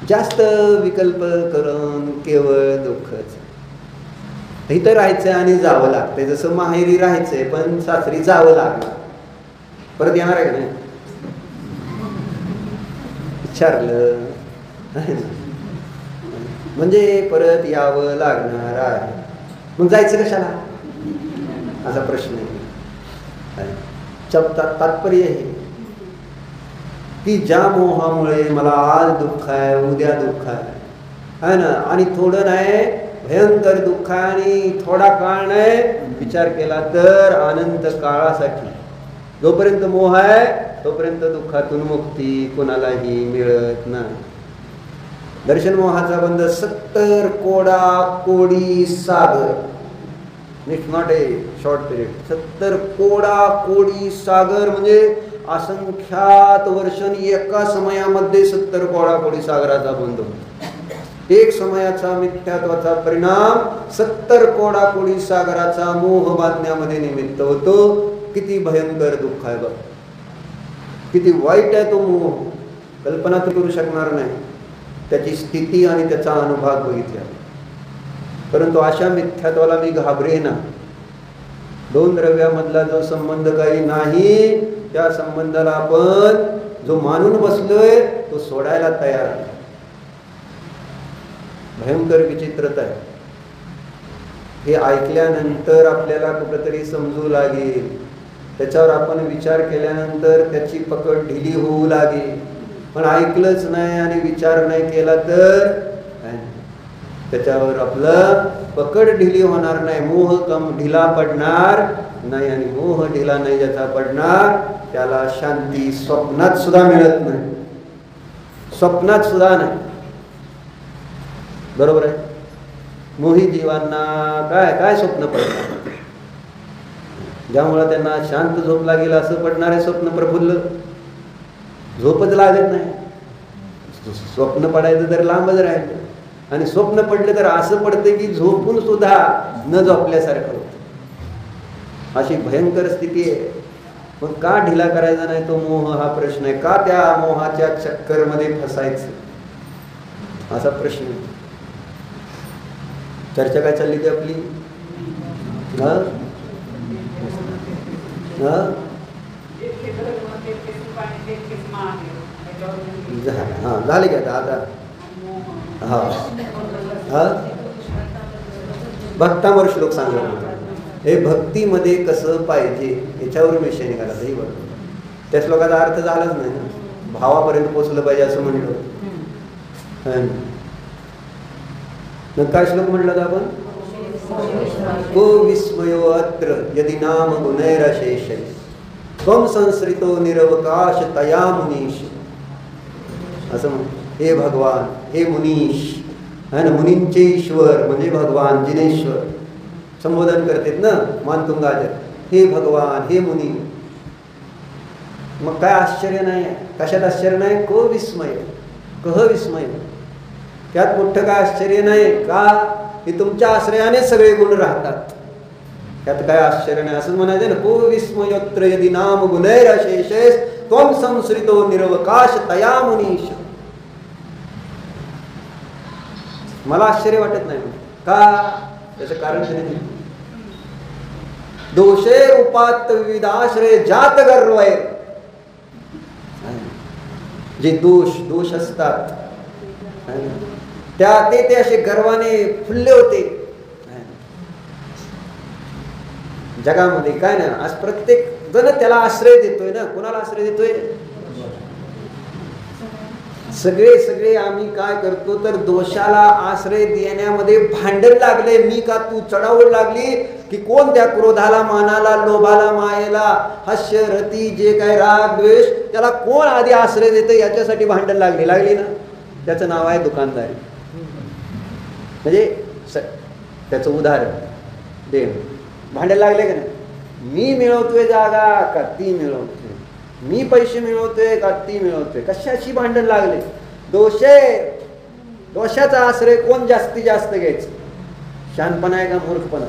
जास्त विकल्प करून केवळ दुःखच. इथं राहायचं आणि जावं लागतंय. जसं माहेरी राहायचंय पण सासरी जावं लागणार. परत येणार आहे का नाही विचारलं म्हणजे परत यावं लागणार आहे. मग जायचं कशाला असा प्रश्न आहे. तात्पर्य हे की ज्या मोहामुळे मला आज दुःख आहे, उद्या दुःख आहे ना, आणि थोडं नाही भयंकर दुःख आहे आणि थोडा काळ नाही, विचार केला तर अनंत काळासाठी जोपर्यंत मोह आहे तोपर्यंत दुःखातून मुक्ती कोणालाही मिळत नाही. दर्शन मोहाचा बंध 70 कोडा कोडी सागर. It's not a short period. 70 कोडा कोडी सागर म्हणजे असंख्यात वर्षण एका समयामध्ये 70 कोडा कोडी सागराचा बंध होतो. एक समयाचा मिथ्यात्वाचा परिणाम 70 कोडा कोडी सागराचा मोह बांधण्यामध्ये निमित्त होतो. किती भयंकर दुःख आहे बघ, किती वाईट आहे तो मोह, कल्पना तर करू शकणार नाही त्याची स्थिती आणि त्याचा अनुभव बघितला. परंतु अशा मिथ्यात्वाला मी घाबरे ना. दोन द्रव्यामधला जो संबंध काही नाही त्या संबंधाला आपण जो मानून बसलोय तो सोडायला तयार आहे. भयंकर विचित्रता आहे. हे ऐकल्यानंतर आपल्याला कुठंतरी समजू लागेल, त्याच्यावर आपण विचार केल्यानंतर त्याची पकड ढिली होऊ लागेल. पण ऐकलंच नाही आणि विचार नाही केला तर त्याच्यावर आपलं पकड ढिली होणार नाही. मोह ढिला पडणार नाही आणि मोह ढिला नाही ज्याचा पडणार त्याला शांती स्वप्नात सुद्धा मिळत नाही. स्वप्नात सुद्धा नाही. बरोबर आहे. मोही जीवांना काय काय स्वप्न पडतात ज्यामुळे त्यांना शांत झोप लागेल असं पडणारे स्वप्न प्रफुल्ल. झोपच लागत नाही. स्वप्न पडायचं तर लांबच राहायचं आणि स्वप्न पडलं तर असं पडतं की झोपून सुद्धा न झोपल्यासारखं होतं. अशी भयंकर स्थिती आहे. मग का ढिला करायचा नाही तो मोह हा प्रश्न आहे. का त्या मोहाच्या चक्करमध्ये फसायचं असा प्रश्न आहे. चर्चा काय चालली ती आपली? झाले का आता? हा हा भक्तांवर श्लोक सांगतो. हे भक्तीमध्ये कसं पाहिजे याच्यावर विषय निघाला. हे बरोबर. त्या श्लोकाचा अर्थ झालाच नाही ना. भावापर्यंत पोचलं पाहिजे असं म्हणलं. काय श्लोक म्हटलं आपण? को विस्मयो अत्र यदि नाम गुणैरशेष त्वं संसृतो निरवकाश तया मुनीश. असं म्हण. हे भगवान, हे मुनीश है ना. मुनींचे ईश्वर म्हणजे भगवान जिनेश्वर संबोधन करतात ना मानतुंगाचे. हे भगवान, हे मुनी. मग काय आश्चर्य नाही. कशात आश्चर्य नाही? को विस्मय, कह विस्मय. त्यात मोठं काय आश्चर्य नाही. का? की तुमच्या आश्रयाने सगळे गुण राहतात. त्यात काय आश्चर्य नाही असं म्हणायचं ना. को विस्मयोत्र यदि नाम गुणैरशेषेस त्वं संसृतो निरवकाश तया मुनीश. मला आश्चर्य वाटत नाही. का? त्याचं कारण नाही. दोषे उपात्त विविधाश्रय जात गर्वय. जे दोष असतात त्या ते असे गर्वाने फुलले होते जगामध्ये. काय ना आज प्रत्येक जण त्याला आश्रय देतोय ना. कोणाला आश्रय देतोय? सगळे आम्ही काय करतो तर दोषाला आश्रय देण्यामध्ये भांडण लागले. मी का तू चढावड लागली की कोण त्या क्रोधाला मानाला लोभाला मायेला हास्य रती जे काय राग द्वेष त्याला कोण आधी आश्रय देतं याच्यासाठी भांडण लागली ना. त्याचं नाव आहे दुकानदारी. म्हणजे त्याचं उदाहरण दे. भांडण लागले का नाही? मी मिळवतोय जागा का ती मिळवतोय? मी पैसे मिळवतोय का ती मिळवतोय? कशाशी भांडण लागले? दोषाचा आश्रय कोण जास्तीत जास्त घ्यायचं? शहाणपणा आहे का मूर्खपणा?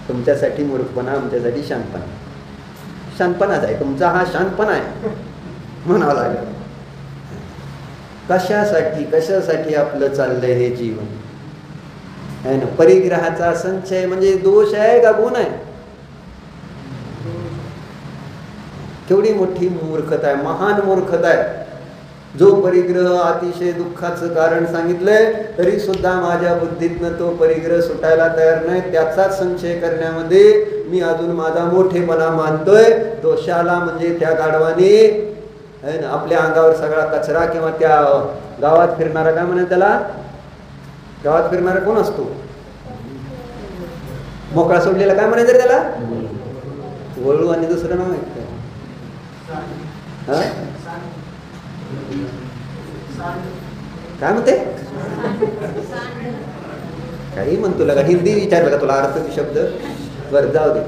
तुमच्यासाठी मूर्खपणा, आमच्यासाठी शहाणपणा. शहाणपणाच आहे तुमचा. हा शहाणपणा आहे म्हणावं लागेल. कशासाठी आपलं चाललंय हे जीवन आहे ना. परिग्रहाचा संचय म्हणजे दोष आहे का गुण आहे? केवढी मोठी मूर्खता आहे, महान मूर्खता आहे. जो परिग्रह अतिशय दुःखाचं कारण सांगितलंय तरी सुद्धा माझ्या बुद्धीतनं तो परिग्रह सुटायला तयार नाही. त्याचाच संचय करण्यामध्ये मी अजून माझा मोठेपणा मानतोय. दोषाला म्हणजे त्या गाढवाने आहे ना आपल्या अंगावर सगळा कचरा किंवा त्या गावात फिरणारा काय म्हणा त्याला गावात फिरणारा कोण असतो? मोकळा सोडलेला काय म्हणायचं रे त्याला? वळू. आणि दुसरं नाव आहे काय? काय म्हणते? काही म्हणतो का? हिंदी विचारलं का तुला अर्थ शब्द? बरं जाऊ दे.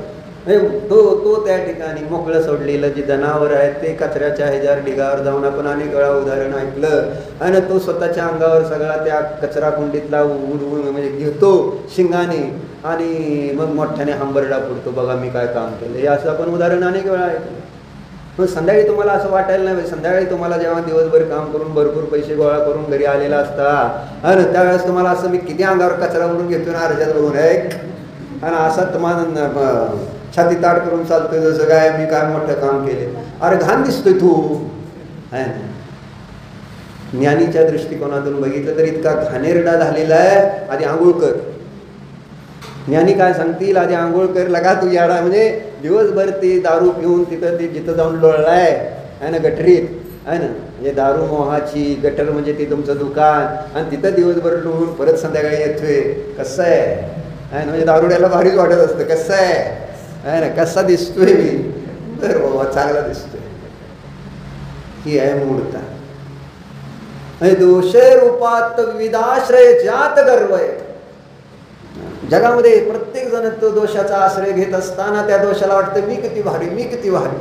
तो त्या ठिकाणी मोकळं सोडलेलं जे जनावर आहेत ते कचऱ्याच्या ह्याच्यावर ढिगावर जाऊन आपण अनेक वेळा उदाहरण ऐकलं. आणि तो स्वतःच्या अंगावर सगळा त्या कचरा कुंडीतला उडवून म्हणजे घेतो शिंगाने आणि मग मोठ्याने हंबरडा फुटतो, बघा मी काय काम केलं. हे असं आपण उदाहरण अनेक वेळा ऐकलं. मग संध्याकाळी तुम्हाला असं वाटायला नाही, संध्याकाळी तुम्हाला जेव्हा दिवसभर काम करून भरपूर पैसे गोळा करून घरी आलेला असता आणि त्यावेळेस तुम्हाला असं मी किती अंगावर कचरा उडून घेतो ना अर्ध्यात बघून एक आणि असा तुम्हाला छाती ताट करून चालतोय जसं काय मी काय मोठं काम केले. अरे घाण दिसतोय तू. आहे ना? ज्ञानीच्या दृष्टिकोनातून बघितलं तर इतका घाणेरडा झालेला आहे. आधी आंघोळ कर. ज्ञानी काय सांगतील? आधी आंघोळ कर लगा तू याडा. म्हणजे दिवसभर ते दारू पिऊन तिथं ते जिथं जाऊन लोळलाय आहे ना गटरीत, आहे ना, म्हणजे दारू मोहाची. गटर म्हणजे ते तुमचं दुकान आणि तिथं दिवसभर लोळून परत संध्याकाळी येतोय. कसं आहे ना? म्हणजे दारुड्याला भारीच वाटत असतं. कसं आहे ना? कसा दिसतोय मी? तर बाबा चांगला दिसतोय. ही आहे मूर्ता. दोषे रूपात विविधाश्रय ज्यात गर्व आहे. जगामध्ये प्रत्येक जण तो दोषाचा आश्रय घेत असताना त्या दोषाला वाटतं मी किती भारी, मी किती भारी.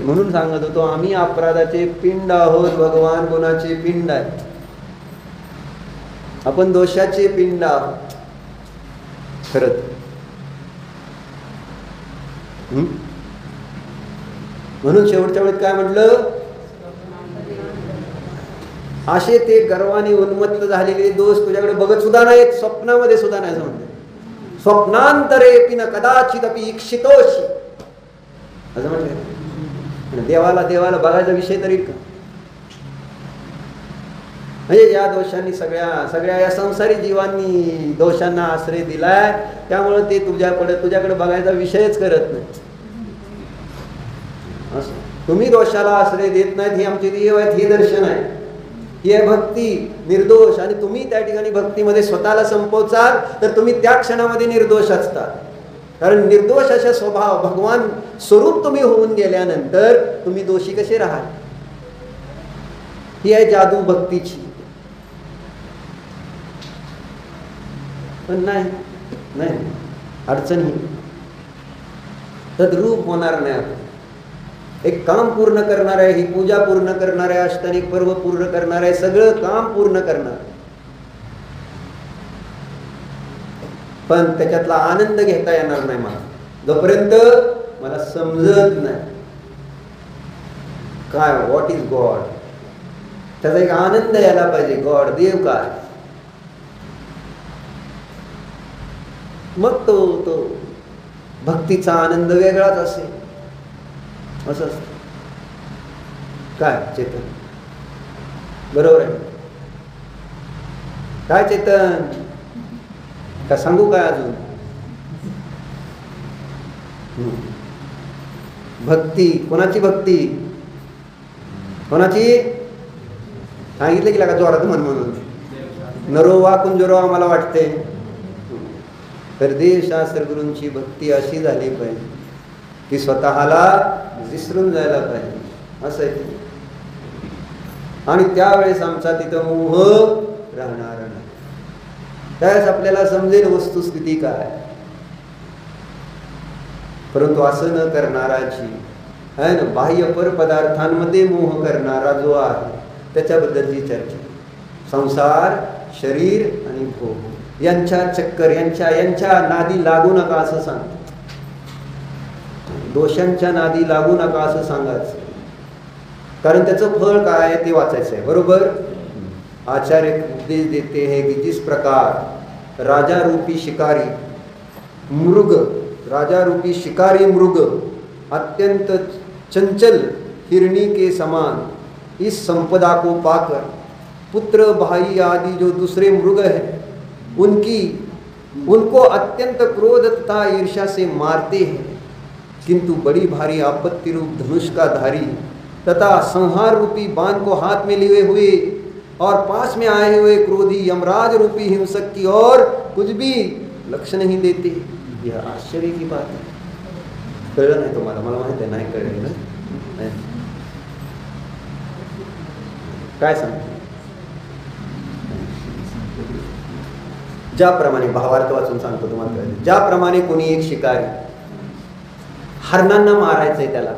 म्हणून सांगत होतो आम्ही अपराधाचे पिंड आहोत, भगवान गुणाचे पिंड आहे. आपण दोषाचे पिंड आहोत खरंच. म्हणून शेवटच्या वेळेत काय म्हटलं? असे ते गर्वाने उन्मत्त झालेले दोष तुझ्याकडे बघत सुद्धा नाहीत, स्वप्नामध्ये सुद्धा नाही. असं म्हणते स्वप्नांतरे पिन कदाचित अपि इक्षितोषी असं म्हटलं. देवाला बघायचा विषय तरी का? म्हणजे या दोषांनी सगळ्या या संसारी जीवांनी दोषांना आश्रय दिलाय. त्यामुळे ते तुझ्याकडे बघायचा विषयच करत नाही. तुम्ही दोषाला आश्रय देत नाहीत ही आमची देव आहेत, हे दर्शन आहे. ही आहे भक्ती निर्दोष. आणि तुम्ही त्या ठिकाणी भक्तीमध्ये स्वतःला संपवचाल तर तुम्ही त्या क्षणामध्ये निर्दोष असतात. कारण निर्दोष अशा स्वभाव भगवान स्वरूप तुम्ही होऊन गेल्यानंतर तुम्ही दोषी कसे राहाल? ही आहे जादू भक्तीची. पण नाही अडचण ही तद्रूप होणार नाही. एक काम पूर्ण करणार आहे, ही पूजा पूर्ण करणार आहे, अष्टानिक पर्व पूर्ण करणार आहे, सगळं काम पूर्ण करणार, पण त्याच्यातला आनंद घेता येणार नाही मला जोपर्यंत मला समजत नाही काय व्हॉट इज गॉड. त्याचा एक आनंद यायला पाहिजे. गॉड देव काय, मग तो भक्तीचा आनंद वेगळाच असेल. असं असतं काय चेतन? बरोबर आहे काय चेतन? का सांगू काय अजून? भक्ती कोणाची? भक्ती कोणाची? सांगितलं की लागा जोरात म्हणून नरो वा कुंजरो आम्हाला वाटते. तर देवशास्त्र गुरूंची भक्ती अशी झाली पाहिजे की स्वतःला विसरून जायला पाहिजे. असं आहे. आणि त्यावेळेस आमचा तिथं मोह राहणार नाही. त्यावेळेस आपल्याला समजेल वस्तुस्थिती काय. परंतु असं न करणारा जीव आहे ना, बाह्य पर पदार्थांमध्ये मोह करणारा जो आहे त्याच्याबद्दलची चर्चा. संसार, शरीर आणि भोग यांच्या चक्कर यांच्या नादी लागू नका असं सांगतात. दोषांच्या नादी लागू नका असं सांगायचं. कारण त्याचं फळ काय आहे ते वाचायचं आहे. बरोबर. आचार्य उपदेश देते हैं कि जिस प्रकार राजा रूपी शिकारी मृग अत्यंत चंचल हिरणी के समान इस संपदा को पाकर पुत्र भाई आदि जो दूसरे मृग हैं उनको अत्यंत क्रोध तथा ईर्ष्या से मारते हैं, किंतु बड़ी भारी आपत्ति रूप धनुष का धारी तथा संहार रूपी बाण को हाथ में लिए हुए और पास में आए हुए क्रोधी यमराज रूपी हिंसक की और कुछ भी लक्ष्य नहीं देते। यह आश्चर्य की बात है। कळलं नाही तुम्हाला? मला माहिती आहे नाही कळलं ना. काय सांगतो? ज्याप्रमाणे भावार्थ वाचून सांगतो तुम्हाला, ज्याप्रमाणे कोणी एक शिकारी हरणांना मारायचंय त्याला,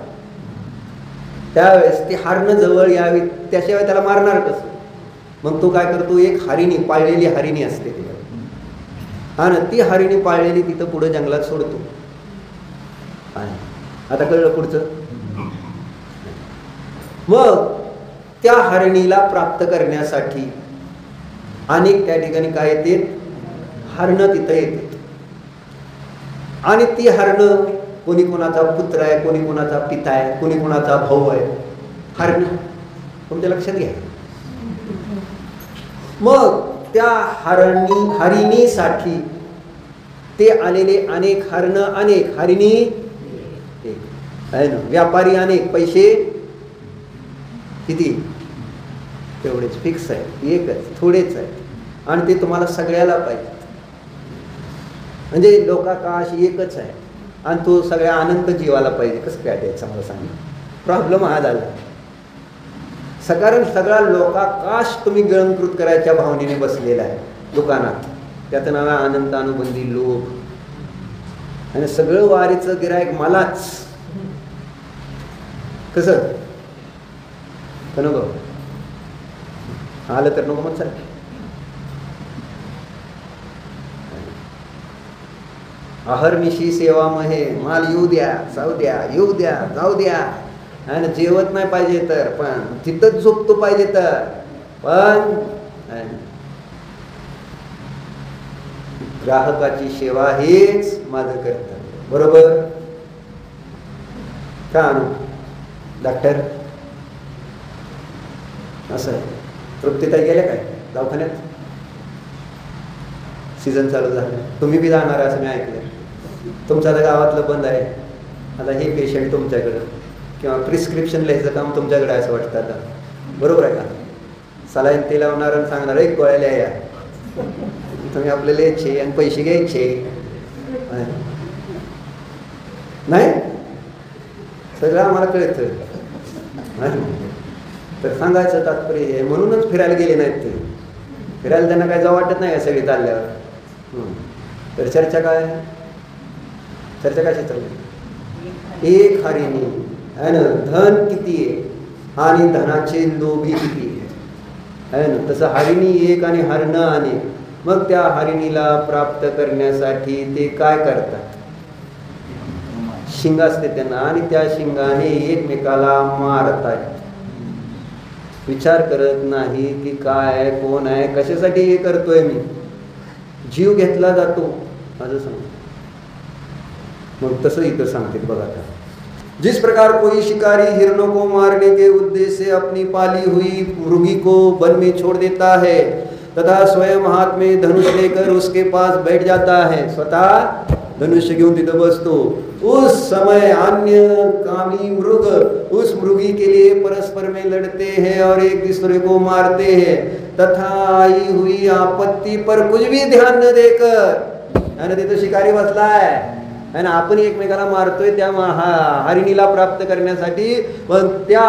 त्यावेळेस ती हरणं जवळ यावी, त्याशिवाय त्याला मारणार कसं? मग तो काय करतो, एक हरिणी, पाळलेली हरिणी असते ती, आणि ती हरिणी पाळलेली तिथं पुढे जंगलात सोडतो. आता कळलं पुढचं? मग त्या हरणीला प्राप्त करण्यासाठी अनेक त्या ठिकाणी काय येते, हरणं तिथं येते. आणि ती हरणं कोणी कोणाचा पुत्र आहे, कोणी कोणाचा पिता आहे, कोणी कोणाचा भाऊ आहे. हरण तुमच्या लक्षात घ्या. मग त्या हरिणीसाठी ते आलेले अनेक हरणं, अनेक हरिणी आहे ना, व्यापारी अनेक, पैसे किती? तेवढेच फिक्स आहे, एकच, थोडेच आहे. आणि ते तुम्हाला सगळ्याला पाहिजे. म्हणजे लोकाकाश एकच आहे आणि तो सगळ्या अनंत जीवाला पाहिजे. कसं काय द्यायचं मला सांगा? प्रॉब्लेम हा झाला. कारण सगळा लोकाकाश तुम्ही गिळंकृत करायच्या भावनेने बसलेला आहे दुकानात. त्याचं नाव आहे अनंत अनुबंधी लोभ. आणि सगळं वारीचं गिरायक मलाच. कसं नको आलं तर नको मग सर. अहर्निशी सेवा महे, माल येऊ द्या, जाऊ द्या, येऊ द्या, जाऊ द्या. आणि जेवत नाही पाहिजे तर पण तिथंच झोपतो पाहिजे तर पण ग्राहकाची सेवा हेच माझं कर्तव्य. बरोबर का आणू डॉक्टर? असं आहे. तृप्तीताई गेल्या काय दवाखान्यात? सीझन चालू झालं, तुम्ही बी जाणार असं मी ऐकलं. तुमचं आता गावातलं बंद आहे. आता हे पेशंट तुमच्याकडं किंवा प्रिस्क्रिप्शन लिहायचं काम तुमच्याकडे असं वाटतं आता. बरोबर आहे का? सलाईन ते लावणार आणि सांगणार एक गोळ्या लिहा, तुम्ही आपल्याला लिहायचे आणि पैसे घ्यायचे नाही. सगळं आम्हाला कळतं. तर सांगायचं तात्पर्य आहे म्हणूनच फिरायला गेले नाहीत. ते फिरायला त्यांना काय जावं वाटत नाही का सगळी चालल्यावर. तर चर्चा काय, चर्चा कशी चालली? एक हरिणी आहे ना, धन किती आहे आणि धनाचे लोभी किती आहे ना. तसं हरिणी एक आणि हरणं अनेक. मग त्या हरिणीला प्राप्त करण्यासाठी ते काय करतात? शिंग असते त्यांना आणि त्या शिंगाने एकमेकाला मारतात. विचार करत नाही की काय आहे, कोण आहे, कशासाठी हे करतोय मी. जीव घेतला जातो असं सांग. मग तसं इथं सांगते बघा. आता जिस प्रकार कोई शिकारी हिरणों को मारने के उद्देश्य से अपनी पाली हुई मुर्गी को वन में छोड़ देता है तथा स्वयं हाथ में धनुष लेकर उसके पास बैठ जाता है, स्वतः धनुष्य घेऊन तिथं बसतो, उस समय अन्य कामी मृग उस मृगी के लिए परस्पर में लड़ते हैं और एक दूसरे को मारते हैं तथा आई हुई आपत्ति पर कुछ भी ध्यान न देकर. आणि तिथं शिकारी बसलाय आणि आपण एकमेकाला मारतोय त्या हरिणीला प्राप्त करण्यासाठी. पण त्या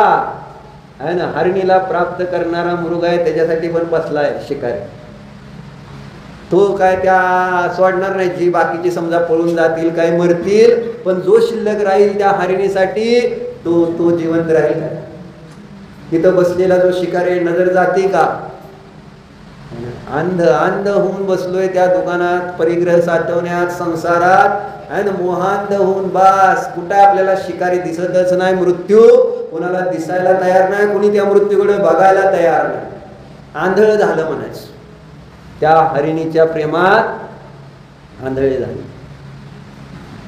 आहे ना हरिणीला प्राप्त करणारा मृग आहे त्याच्यासाठी पण बसलाय शिकारी. तो काय त्या सोडणार नाही. जी बाकीची समजा पळून जातील, काय मरतील, पण जो शिल्लक राहील त्या हरिणीसाठी तो जिवंत राहील. तिथं बसलेला जो शिकारी नजर जाते का? अंध होऊन बसलोय त्या दुकानात, परिग्रह साठवण्यात, संसारात आहे ना, मोहांध होऊन बास. कुठे आपल्याला शिकारी दिसतच नाही. मृत्यू कोणाला दिसायला तयार नाही, कोणी त्या मृत्यूकडे बघायला तयार नाही. आंधळ झालं म्हणायचं. त्या हरिणीच्या प्रेमात आंधळे झाले.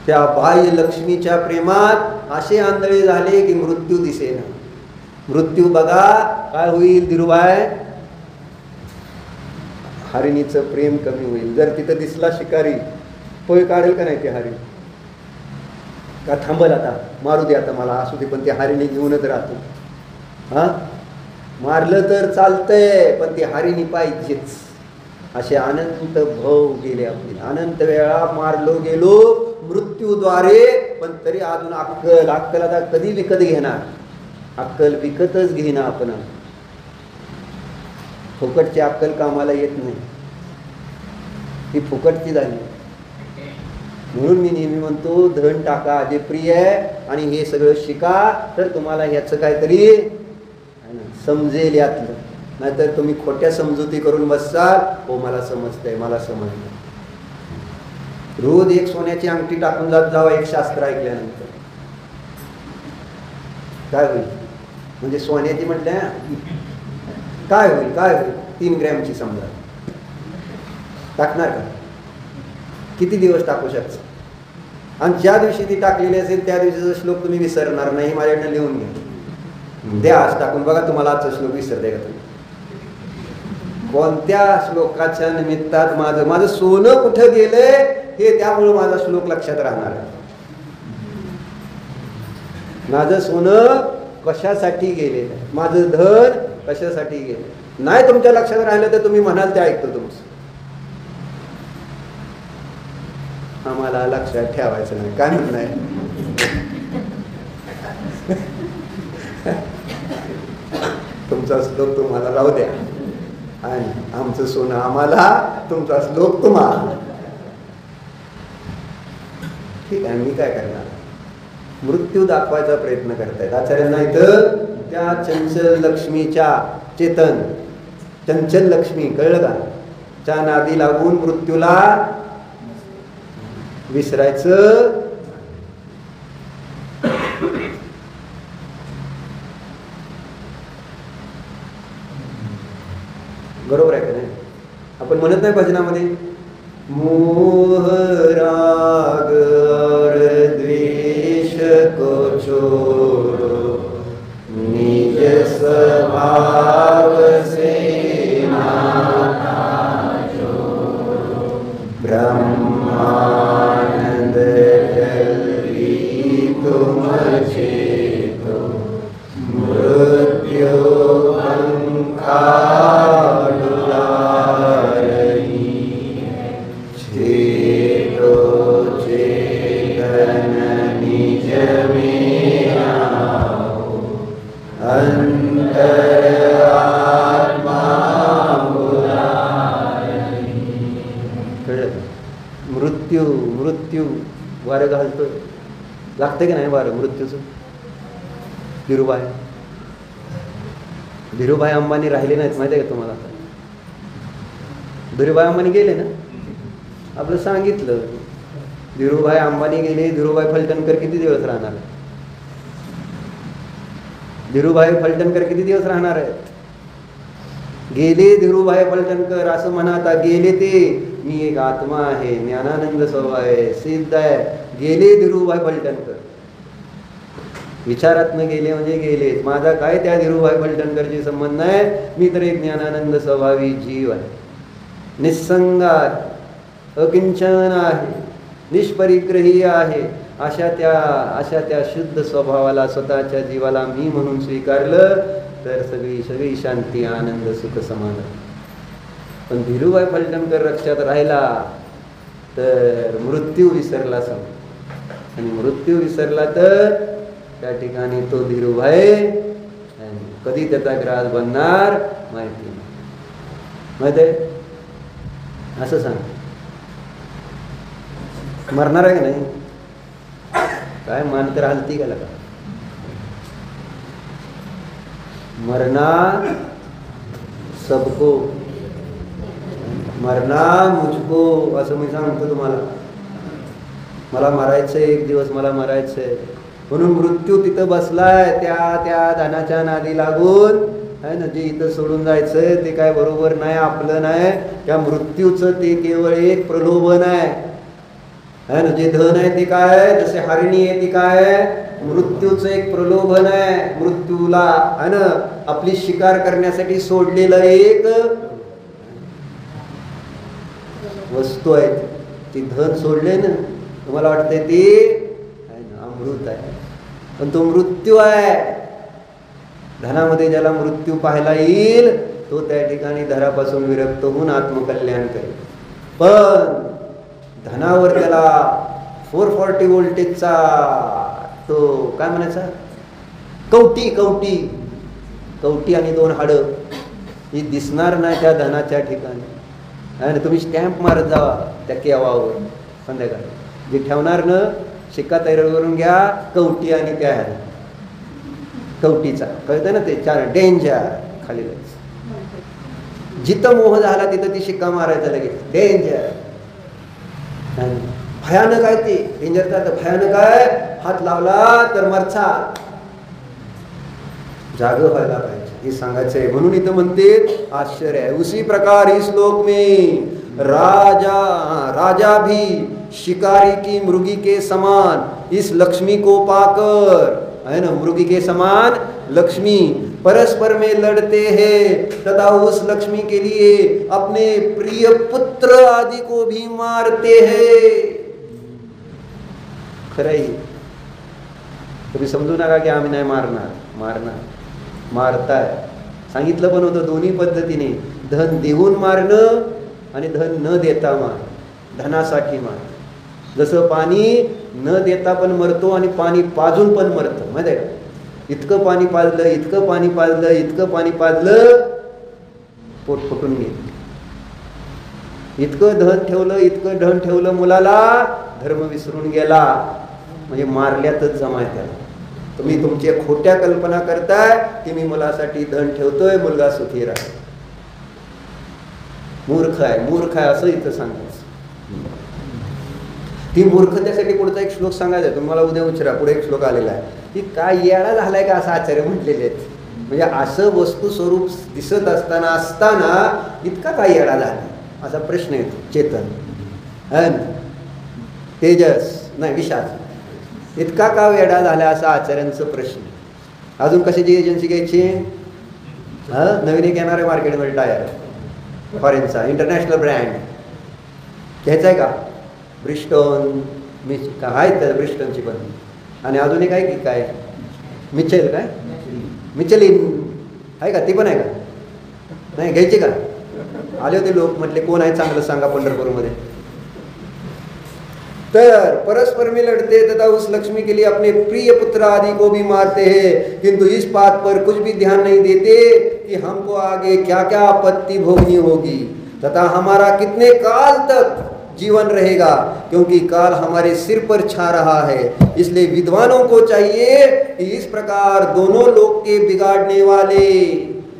त्या बाह्य लक्ष्मीच्या प्रेमात असे आंधळे झाले की मृत्यू दिसेना. मृत्यू बघा काय होईल धीरूभाई, हरिणीचं प्रेम कमी होईल. जर तिथं दिसला शिकारी पळ काढेल का नाही ते हरिण? का थांबल आता, मारू दे आता मला, असू दे, पण ते हरिणी घेऊनच राहतो. हा मारलं तर चालतंय पण ती हारिणी पाहिजेच. असे अनंत भव गेले आपले, अनंत वेळा मारलो गेलो मृत्यूद्वारे, पण तरी अजून अक्कल आता कधी विकत घेणार? अक्कल विकतच घेणं आपण. फुकटची अक्कल कामाला येत नाही, ती फुकटची झाली. म्हणून मी नेहमी म्हणतो धन टाका जे प्रिय आहे आणि हे सगळं शिका, तर तुम्हाला ह्याचं काहीतरी समजेल यातलं. नाहीतर तुम्ही खोट्या समजुती करून बसाल, हो मला समजतंय मला समजलं. रोज एक सोन्याची अंगठी टाकून जावा एक शास्त्र ऐकल्यानंतर, काय होईल? म्हणजे सोन्याची म्हटल्या काय होईल? 3 ग्रॅमची समजा टाकणार का? किती दिवस टाकू शकता? आणि ज्या दिवशी ती टाकलेली असेल त्या दिवशीचा श्लोक तुम्ही विसरणार नाही. माझ्याकडनं लिहून घ्या, द्या आज टाकून बघा तुम्हाला आजचा श्लोक विसरते का तुम्ही? कोणत्या श्लोकाच्या निमित्तात माझं सोनं कुठं गेलंय हे, त्यामुळे माझा श्लोक लक्षात राहणार आहे. माझं सोनं कशासाठी गेले, माझं धन कशासाठी गेले, नाही तुमच्या लक्षात राहिलं तर तुम्ही म्हणाल ते ऐकतो तुमचं. आम्हाला लक्षात ठेवायचं नाही, काय म्हणणं आहे? तुमचा श्लोक तुम्हाला राहू द्या आणि आमचं सोनं आम्हाला, तुमचा श्लोक तुम्हाला. ठीक आहे, मी काय करणार? मृत्यू दाखवायचा प्रयत्न करतायत आचार्यांना. इथं त्या चंचल लक्ष्मीच्या चेतन, चंचल लक्ष्मी कळलं का, च्या नादी लागून मृत्यूला विसरायचं. बरोबर आहे का नाही? आपण म्हणत नाही भजनामध्ये, मोह राग और द्वेष को छोड़ो, निज स्वभाव से नाता जोड़ो, ब्रह्मानंद जल्दी तुम चेतो, मृत्यु पंखा मृत्यू वारं घालतोय, लागतंय की नाही वारं मृत्यूचं? धीरूभाई अंबानी राहिले नाहीत माहिती आहे का तुम्हाला? आता धीरूभाई अंबानी गेले ना, आपलं सांगितलं. धीरूभाई अंबानी गेले, धीरूभाई फलटणकर किती दिवस राहणार? धीरूभाई फलटणकर किती दिवस राहणार आहेत? गेले धीरूभाई फलटणकर, असं म्हणता गेले ते, मी एक आत्मा आहे, ज्ञानानंद स्वभाव आहे, सिद्ध आहे. गेले धीरूभाई फलटणकर, विचारातनं गेले म्हणजे गेलेच. माझा काय त्या धीरूभाई फलटणकरशी संबंध नाही, मी तर एक ज्ञानानंद स्वभावी जीव आहे, निस्संग आहे, अकिंचन आहे, निष्परिग्रही आहे. अशा त्या शुद्ध स्वभावाला, स्वतःच्या जीवाला मी म्हणून स्वीकारलं तर सगळी शांती, आनंद, सुख समाधान. पण धीरूभाई फलटणकर लक्षात राहिला तर मृत्यू विसरला आणि मृत्यू विसरला तर त्या ठिकाणी तो धीरूभाई कधी त्याचा ग्रास बनणार माहिती नाही. माहिती आहे? असं सांग, मरणार आहे का नाही? काय मान तर हलती का लगा? मरना सबको, मरना मुझको, असं मी सांगतो तुम्हाला. मला मरायचंय, एक दिवस मला मरायचंय. म्हणून मृत्यू तिथं बसलाय त्या धनाच्या नादी लागून, आहे ना. जे इथं सोडून जायचंय ते काय बरोबर नाही, आपलं नाही. त्या मृत्यूचं ते केवळ एक प्रलोभन आहे ना. जे धन आहे ते काय, जसे हरिणी आहे ती काय, मृत्यूचं एक प्रलोभन आहे. मृत्यूला आहे ना आपली शिकार करण्यासाठी सोडलेलं एक वस्तू आहे. ती धन सोडले ना, तुम्हाला वाटतंय ते अमृत आहे, पण तो मृत्यू आहे. धनामध्ये ज्याला मृत्यू पाहायला येईल तो त्या ठिकाणी धनापासून विरक्त होऊन आत्मकल्याण करेल. पण धनावर त्याला 440 व्होल्टेजचा तो काय म्हणायचा कवटी आणि 2 हाडं ही दिसणार नाही त्या धनाच्या ठिकाणी. आणि तुम्ही स्टॅम्प मारत जावा त्या केवावर संध्याकाळी जे ठेवणार न शिक्का तयार करून घ्या कवटी आणि त्या कवटीचा कळतं ना ते 4 डेंजर खाली जिथं मोह झाला तिथं ती शिक्का मारायचा लगेच डेंजर. भयानक आहे ते डेंजरचा तर भयानक आहे. हात लावला तर मरचा. जाग व्हायला पाहिजे हे सांगायचं आहे. म्हणून इथं म्हणते आश्चर्य है उसी प्रकार इस लोक में राजा भी शिकारी की मृगी के समान इस लक्ष्मी को पाकर है ना मृगी के समान लक्ष्मी परस्पर में लड़ते हैं तथा उस लक्ष्मी के लिए अपने प्रिय पुत्र आदि को भी मारते हैं. खरंय तुम्ही समजू नका की आम्ही नाही मारणार मारताय. सांगितलं पण होतं दोन्ही पद्धतीने धन देऊन मारणं आणि धन न देता मार. धनासाठी मार. जसं पाणी न देता पण मरतो आणि पाणी पाजून पण मरतं माहिती आहे का. इतकं पाणी पाजलं पोट फुटून गेलं. इतकं धन ठेवलं मुलाला धर्म विसरून गेला म्हणजे मारल्यातच जमाय त्याला. तुम्ही तुमच्या खोट्या कल्पना करताय की मी मुलासाठी धन ठेवतोय मुलगा सुखी राहील. मूर्ख आहे असं इथं सांगायचं. ती मूर्खतेसाठी पुढचा एक श्लोक सांगायचा तुम्हाला उद्या उचरा. पुढे एक श्लोक आलेला आहे की काय येडा झालाय का असं आचार्य म्हटलेले आहेत. म्हणजे असं वस्तू स्वरूप दिसत असताना इतका काय येडा झाला असा प्रश्न येतो. चेतन तेजस नाही विशाल इतका का वेडा झाला असा आचार्यांचा प्रश्न. अजून कशाची एजन्सी घ्यायची. नवीन एक येणार आहे मार्केटमध्ये टायर फॉरेनचा इंटरनॅशनल ब्रँड घ्यायचा आहे का. ब्रिस्टोन का आहेत त्या ब्रिस्टोनची पण. आणि अजून एक आहे की काय मिचेलिन आहे का ती पण आहे का नाही घ्यायची का. आले होते लोक म्हटले कोण आहे चांगलं सांगा पंढरपूरमध्ये. तर परस्पर में लड़ते तथा उस लक्ष्मी के लिए अपने प्रिय पुत्र आदि को भी मारते हैं किंतु इस बात पर कुछ भी ध्यान नहीं देते कि हमको आगे क्या क्या आपत्ति भोगनी होगी तथा हमारा कितने काल तक जीवन रहेगा क्योंकि काल हमारे सिर पर छा रहा है. इसलिए विद्वानों को चाहिए कि इस प्रकार दोनों लोक के बिगाड़ने वाले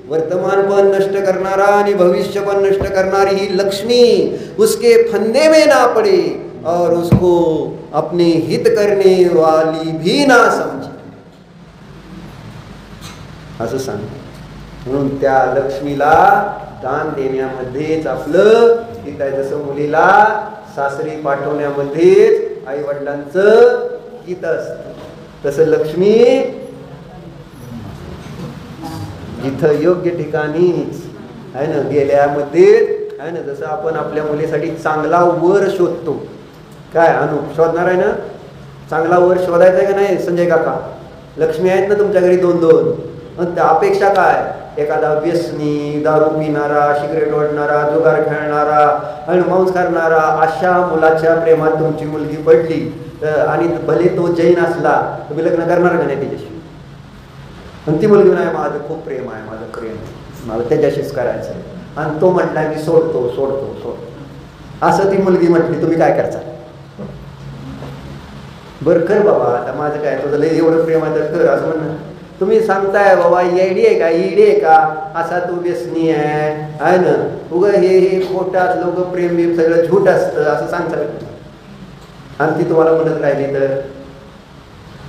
वर्तमान पण नष्ट करणारा आणि भविष्य पण नष्ट करणारी ही लक्ष्मी उसके फंदे में ना पड़े और उसको अपने हित करने वाली भी ना समझे असं सांग. म्हणून त्या लक्ष्मीला दान देण्यामध्येच आपलं हित आहे. जसं मुलीला सासरी पाठवण्यामध्येच आई वडिलांचं हित असतं तसं लक्ष्मी जिथं योग्य ठिकाणीच आहे ना गेल्यामध्ये आहे ना. जसं आपण आपल्या मुलीसाठी चांगला वर शोधतो काय शोधणार आहे ना. चांगला वर शोधायचा आहे का नाही संजय काका. लक्ष्मी आहेत ना तुमच्या घरी 2-2 आणि त्या अपेक्षा काय एखादा व्यसनी दारू पिणारा सिगरेट ओढणारा जुगार खेळणारा आणि मांस करणारा अशा मुलाच्या प्रेमात तुमची मुलगी पडली आणि भले तो जैन असला तुम्ही लग्न करणार का नाही त्याच्याशी. आणि ती मुलगी नाही माझं खूप प्रेम आहे मला त्याच्याशीच करायचं आहे आणि तो म्हटला मी सोडतो असं ती मुलगी म्हटली तुम्ही काय करता. बरं कर बाबा आता माझं काय तुझं लय एवढं प्रेम आहे तर कर असं म्हणणं. तुम्ही सांगताय बाबा येडी आहे का ईडी आहे का असा तू व्यसनी आहे ना उगं हे खोटं असलं उगं प्रेम बिम सगळं झूट असतं असं सांगतात आणि ती तुम्हाला म्हणत राहिली तर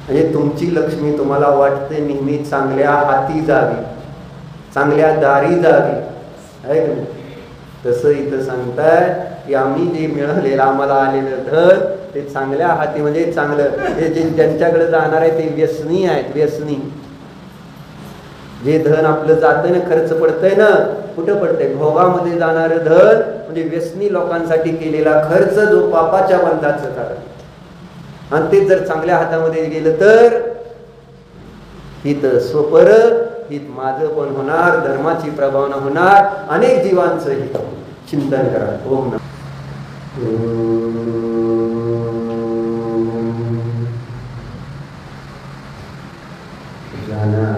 म्हणजे तुमची लक्ष्मी तुम्हाला वाटते नेहमी चांगल्या हाती जावी चांगल्या दारी जावी आहे का. तसं इथं सांगताय की आम्ही जे मिळालेलं आम्हाला आलेलं धन ते चांगल्या हाती म्हणजे चांगलं हे जे ज्यांच्याकडे जाणार आहे ते व्यसनी आहेत. व्यसनी जे धन आपलं जातं ना खर्च पडतंय ना कुठं पडतंय भोगामध्ये जाणारं धन म्हणजे व्यसनी लोकांसाठी केलेला खर्च जो पापाच्या बंधाचं कारण आणि ते जर चांगल्या हातामध्ये गेलं तर हित स्वपर हित माझं पण होणार, धर्माची प्रभावना होणार, अनेक जीवांचं हित चिंतन करा. ओम नमः जाना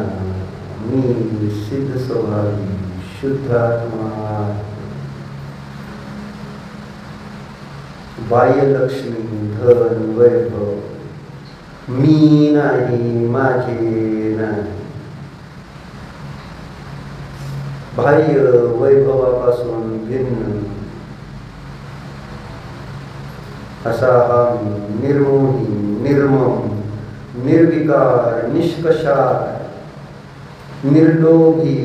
मी सिद्ध स्वभावी शुद्ध आत्मा, बाह्य लक्ष्मी धन वैभव मी नाही, माझे नाही. बाह्य वैभवापासून भिन्न असा हा निर्मोही, निर्मम, निर्विकार, निष्कषाय, निर्लोभी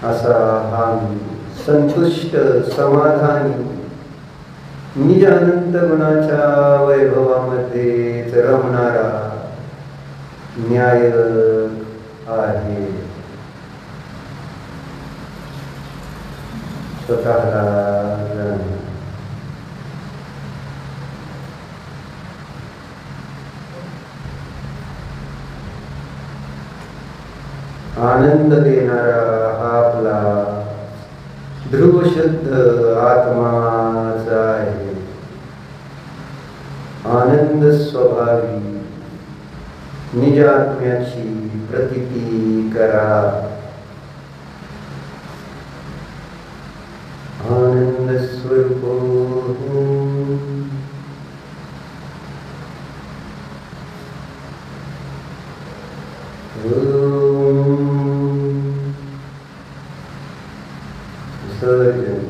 असा हा संतुष्ट, समाधानी, निज अनंत गुणाच्या वैभवामध्येच रमणारा न्यायक आहे. स्वतःला जाणा. आनंद देणारा हा आपला ध्रुवशुद्ध आत्माच आहे. आनंद स्वभावी निज आत्म्याची प्रतीती करा. आनंद स्वरूप सर्जन